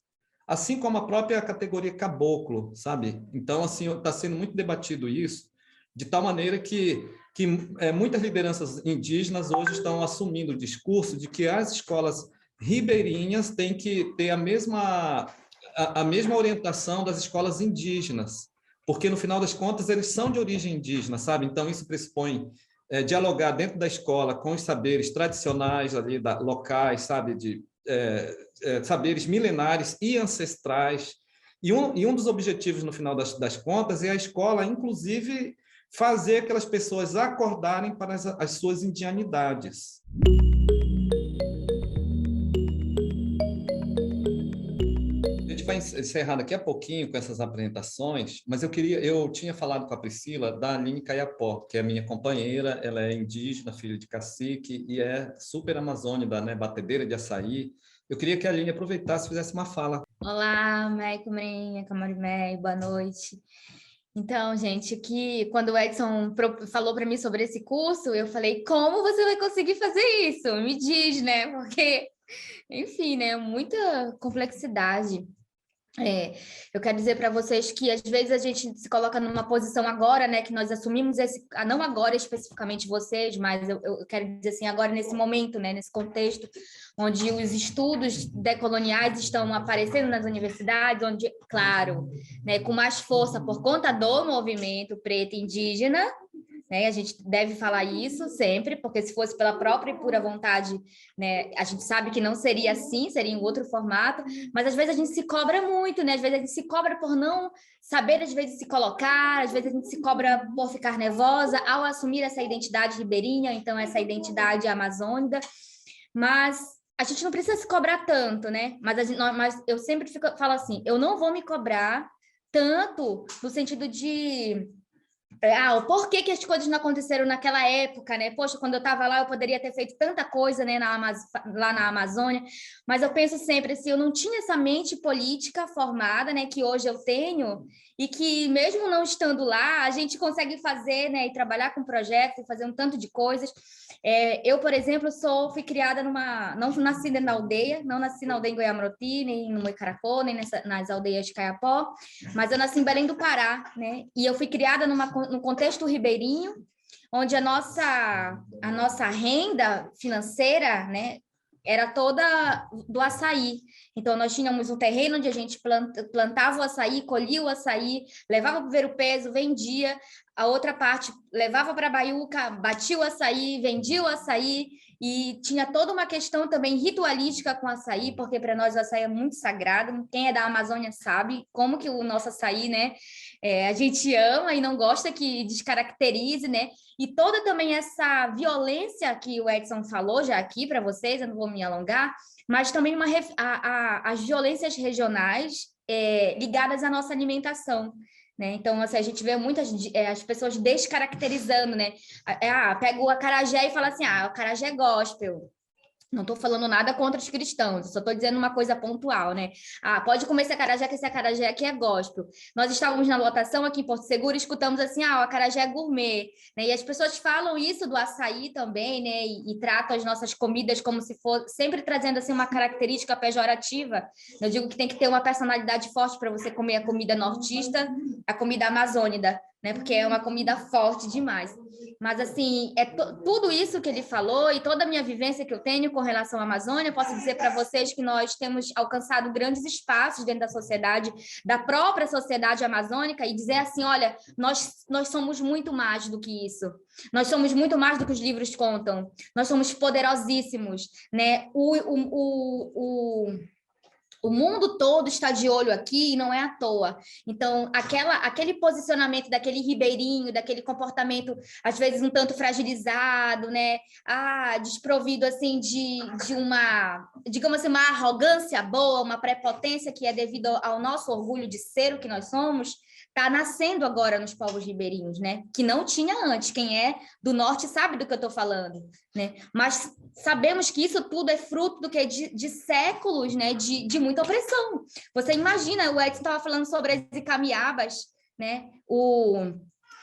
Assim como a própria categoria caboclo, sabe? Então, assim, está sendo muito debatido isso, de tal maneira que muitas lideranças indígenas hoje estão assumindo o discurso de que as escolas ribeirinhas têm que ter a mesma orientação das escolas indígenas, porque, no final das contas, eles são de origem indígena, sabe? Então, isso pressupõe dialogar dentro da escola com os saberes tradicionais ali, locais, sabe? Saberes milenares e ancestrais. E um dos objetivos, no final das contas, é a escola, inclusive, fazer aquelas pessoas acordarem para as suas indianidades. Vai encerrar daqui a pouquinho com essas apresentações, mas eu tinha falado com a Priscila da Aline Caiapó, que é minha companheira, ela é indígena, filha de cacique, e é super amazônica, né, batedeira de açaí. Eu queria que a Aline aproveitasse e fizesse uma fala. Olá, Maico Mrinha, Camarimé, boa noite. Então, gente, quando o Edson falou para mim sobre esse curso, eu falei, como você vai conseguir fazer isso? Me diz, né? Porque, enfim, né, muita complexidade. Eu quero dizer para vocês que às vezes a gente se coloca numa posição agora, né, que nós assumimos não agora especificamente vocês, mas eu quero dizer assim, agora nesse momento, né, nesse contexto onde os estudos decoloniais estão aparecendo nas universidades, onde, claro, né, com mais força por conta do movimento preto indígena, né? A gente deve falar isso sempre, porque se fosse pela própria e pura vontade, né, a gente sabe que não seria assim, seria em outro formato, mas às vezes a gente se cobra muito, né? Às vezes a gente se cobra por não saber, às vezes, se colocar, às vezes a gente se cobra por ficar nervosa ao assumir essa identidade ribeirinha, então essa identidade amazônica, mas a gente não precisa se cobrar tanto, né? Mas eu sempre falo assim, eu não vou me cobrar tanto no sentido de... o porquê que as coisas não aconteceram naquela época, né? Poxa, quando eu estava lá, eu poderia ter feito tanta coisa, né, lá na Amazônia, mas eu penso sempre assim, eu não tinha essa mente política formada, né, que hoje eu tenho, e que mesmo não estando lá, a gente consegue fazer, né, e trabalhar com projetos, e fazer um tanto de coisas. Eu, por exemplo, fui criada não nasci na aldeia, não nasci na aldeia em Goiamroti, nem no Moicaracô, nem nas aldeias de Caiapó, mas eu nasci em Belém do Pará, né? E eu fui criada no contexto ribeirinho, onde a nossa renda financeira, né, era toda do açaí. Então, nós tínhamos um terreno onde a gente plantava o açaí, colhia o açaí, levava para ver o peso, vendia, a outra parte levava para a baiuca, batia o açaí, vendia o açaí, e tinha toda uma questão também ritualística com o açaí, porque para nós o açaí é muito sagrado. Quem é da Amazônia sabe como que o nosso açaí, né, a gente ama e não gosta que descaracterize, né? E toda também essa violência que o Edson falou já aqui para vocês, eu não vou me alongar, mas também as violências regionais, ligadas à nossa alimentação. Né? Então, assim, a gente vê muitas as pessoas descaracterizando, né? Pega o acarajé e fala assim, o acarajé é gospel. Não estou falando nada contra os cristãos, só estou dizendo uma coisa pontual, né? Pode comer esse acarajé, que esse acarajé aqui é gospel. Nós estávamos na lotação aqui em Porto Seguro e escutamos assim, o acarajé é gourmet, né? E as pessoas falam isso do açaí também, né? E tratam as nossas comidas como se fosse, sempre trazendo assim uma característica pejorativa. Eu digo que tem que ter uma personalidade forte para você comer a comida nortista, a comida amazônica, né? Porque é uma comida forte demais. Mas, assim, tudo isso que ele falou e toda a minha vivência que eu tenho com relação à Amazônia, eu posso dizer para vocês que nós temos alcançado grandes espaços dentro da sociedade, da própria sociedade amazônica, e dizer assim, olha, nós somos muito mais do que isso. Nós somos muito mais do que os livros contam. Nós somos poderosíssimos, né? O mundo todo está de olho aqui e não é à toa. Então, aquele posicionamento daquele ribeirinho, daquele comportamento, às vezes, um tanto fragilizado, né? Desprovido, assim, de uma, digamos assim, uma arrogância boa, uma prepotência que é devido ao nosso orgulho de ser o que nós somos, está nascendo agora nos povos ribeirinhos, né? Que não tinha antes. Quem é do norte sabe do que eu estou falando, né? Mas sabemos que isso tudo é fruto do que de séculos, né? De muita opressão. Você imagina, o Edson estava falando sobre as icamiabas, né? O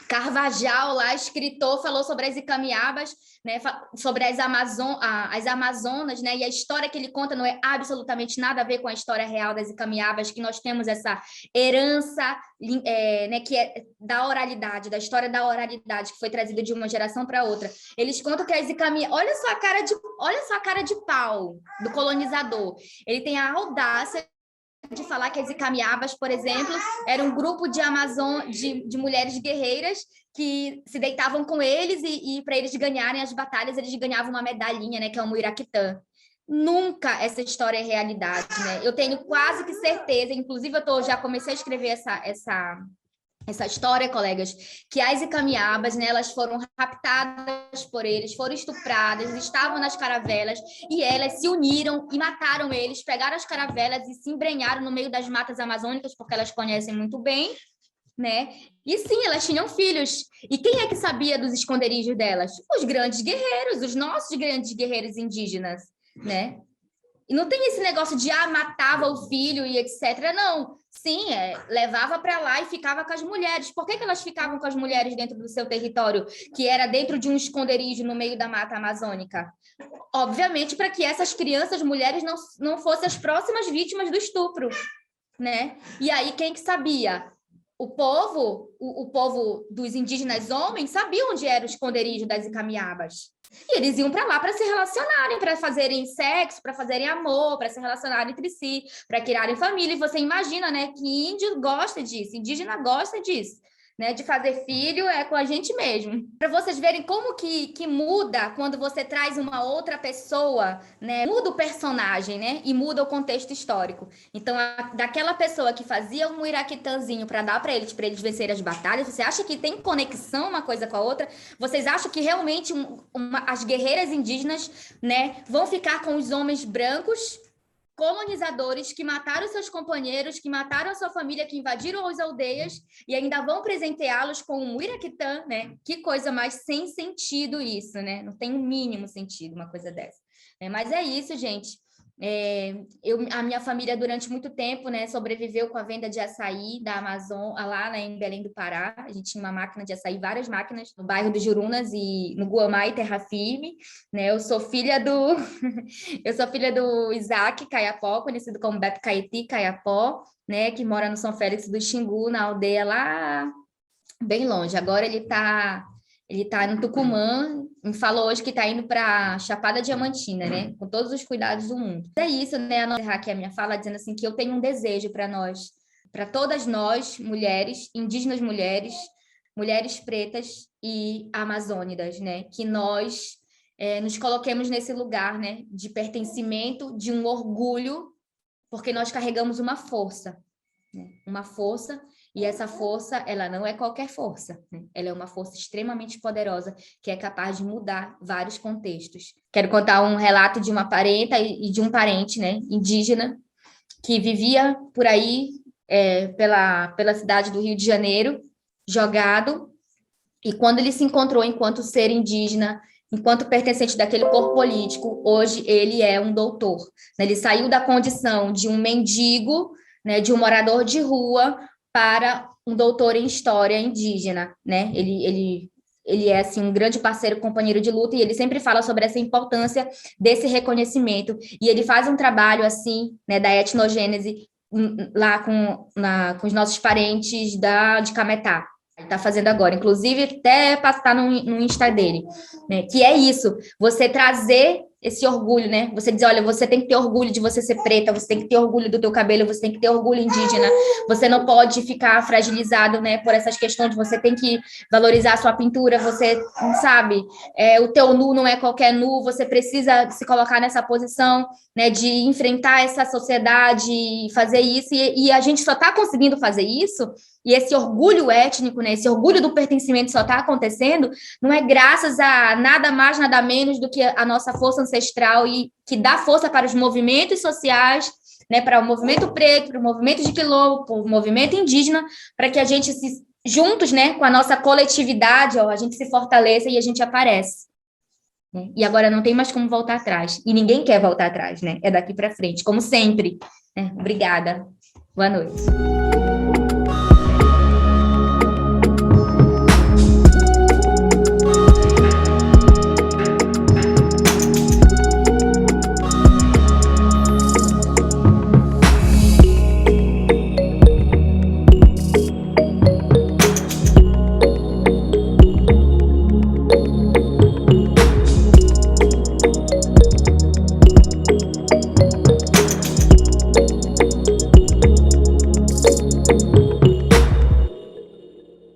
Carvajal, lá, escritor, falou sobre as icamiabas, né, sobre as Amazonas, né, e a história que ele conta não é absolutamente nada a ver com a história real das icamiabas, que nós temos essa herança, né, que é da oralidade, da história da oralidade, que foi trazida de uma geração para outra. Eles contam que as icamiabas... Olha só a cara de pau do colonizador. Ele tem a audácia de falar que as icamiabas, por exemplo, era um grupo de mulheres guerreiras que se deitavam com eles e para eles ganharem as batalhas, eles ganhavam uma medalhinha, né, que é o Muiraquitã. Nunca essa história é realidade, né? Eu tenho quase que certeza, inclusive já comecei a escrever essa história, colegas, que as icamiabas, né, elas foram raptadas por eles, foram estupradas, estavam nas caravelas e elas se uniram e mataram eles, pegaram as caravelas e se embrenharam no meio das matas amazônicas, porque elas conhecem muito bem, né? E sim, elas tinham filhos. E quem é que sabia dos esconderijos delas? Os grandes guerreiros, os nossos grandes guerreiros indígenas, né? E não tem esse negócio de matava o filho e etc. Não. Sim, levava para lá e ficava com as mulheres. Por que elas ficavam com as mulheres dentro do seu território, que era dentro de um esconderijo no meio da mata amazônica? Obviamente, para que essas crianças, mulheres, não fossem as próximas vítimas do estupro, né? E aí, quem que sabia? O povo dos indígenas homens sabia onde era o esconderijo das icamiabas. E eles iam para lá para se relacionarem, para fazerem sexo, para fazerem amor, para se relacionarem entre si, para criarem família. E você imagina, né, que índio gosta disso, indígena gosta disso, né, de fazer filho com a gente mesmo. Para vocês verem como que muda quando você traz uma outra pessoa, né, muda o personagem, né, e muda o contexto histórico. Então, daquela pessoa que fazia um iraquitãzinho para dar para eles vencerem as batalhas, você acha que tem conexão uma coisa com a outra? Vocês acham que realmente as guerreiras indígenas, né, vão ficar com os homens brancos colonizadores que mataram seus companheiros, que mataram a sua família, que invadiram as aldeias e ainda vão presenteá-los com um Muiraquitã, né? Que coisa mais sem sentido isso, né? Não tem o mínimo sentido uma coisa dessa. Mas é isso, gente. A minha família, durante muito tempo, né, sobreviveu com a venda de açaí da Amazon, lá, né, em Belém do Pará. A gente tinha uma máquina de açaí, várias máquinas, no bairro do Jurunas e no Guamá e Terra Firme, né? Eu sou filha do Isaac Caiapó, conhecido como Beto Caeti Caiapó, né, que mora no São Félix do Xingu, na aldeia lá bem longe. Agora ele tá no Tucumã, me falou hoje que está indo para Chapada Diamantina, né? Com todos os cuidados do mundo. É isso, né? Eu vou encerrar aqui a minha fala dizendo assim que eu tenho um desejo para nós, para todas nós, mulheres, indígenas mulheres, mulheres pretas e amazônicas, né? Que nós nos coloquemos nesse lugar, né? De pertencimento, de um orgulho, porque nós carregamos uma força, né? Uma força. E essa força, ela não é qualquer força, né? Ela é uma força extremamente poderosa que é capaz de mudar vários contextos. Quero contar um relato de uma parenta e de um parente, né, indígena, que vivia por aí pela cidade do Rio de Janeiro, jogado, e quando ele se encontrou enquanto ser indígena, enquanto pertencente daquele corpo político, hoje ele é um doutor, né? Ele saiu da condição de um mendigo, né, de um morador de rua, para um doutor em história indígena, né? Ele é, assim, um grande parceiro, companheiro de luta, e ele sempre fala sobre essa importância desse reconhecimento, e ele faz um trabalho, assim, né, da etnogênese lá com os nossos parentes de Cametá. Ele está fazendo agora, inclusive até passar no Insta dele, né? Que é isso, você trazer esse orgulho, né? Você dizer, olha, você tem que ter orgulho de você ser preta, você tem que ter orgulho do teu cabelo, você tem que ter orgulho indígena, você não pode ficar fragilizado, né, por essas questões, você tem que valorizar a sua pintura, você, sabe, o teu nu não é qualquer nu, você precisa se colocar nessa posição, né, de enfrentar essa sociedade e fazer isso, e a gente só está conseguindo fazer isso, e esse orgulho étnico, né, esse orgulho do pertencimento só está acontecendo, não é graças a nada mais, nada menos do que a nossa força ancestral e que dá força para os movimentos sociais, né, para o movimento preto, para o movimento de quilombo, para o movimento indígena, para que a gente juntos, né, com a nossa coletividade, a gente se fortaleça e a gente aparece. Né? E agora não tem mais como voltar atrás. E ninguém quer voltar atrás, né? É daqui para frente, como sempre. Né? Obrigada. Boa noite.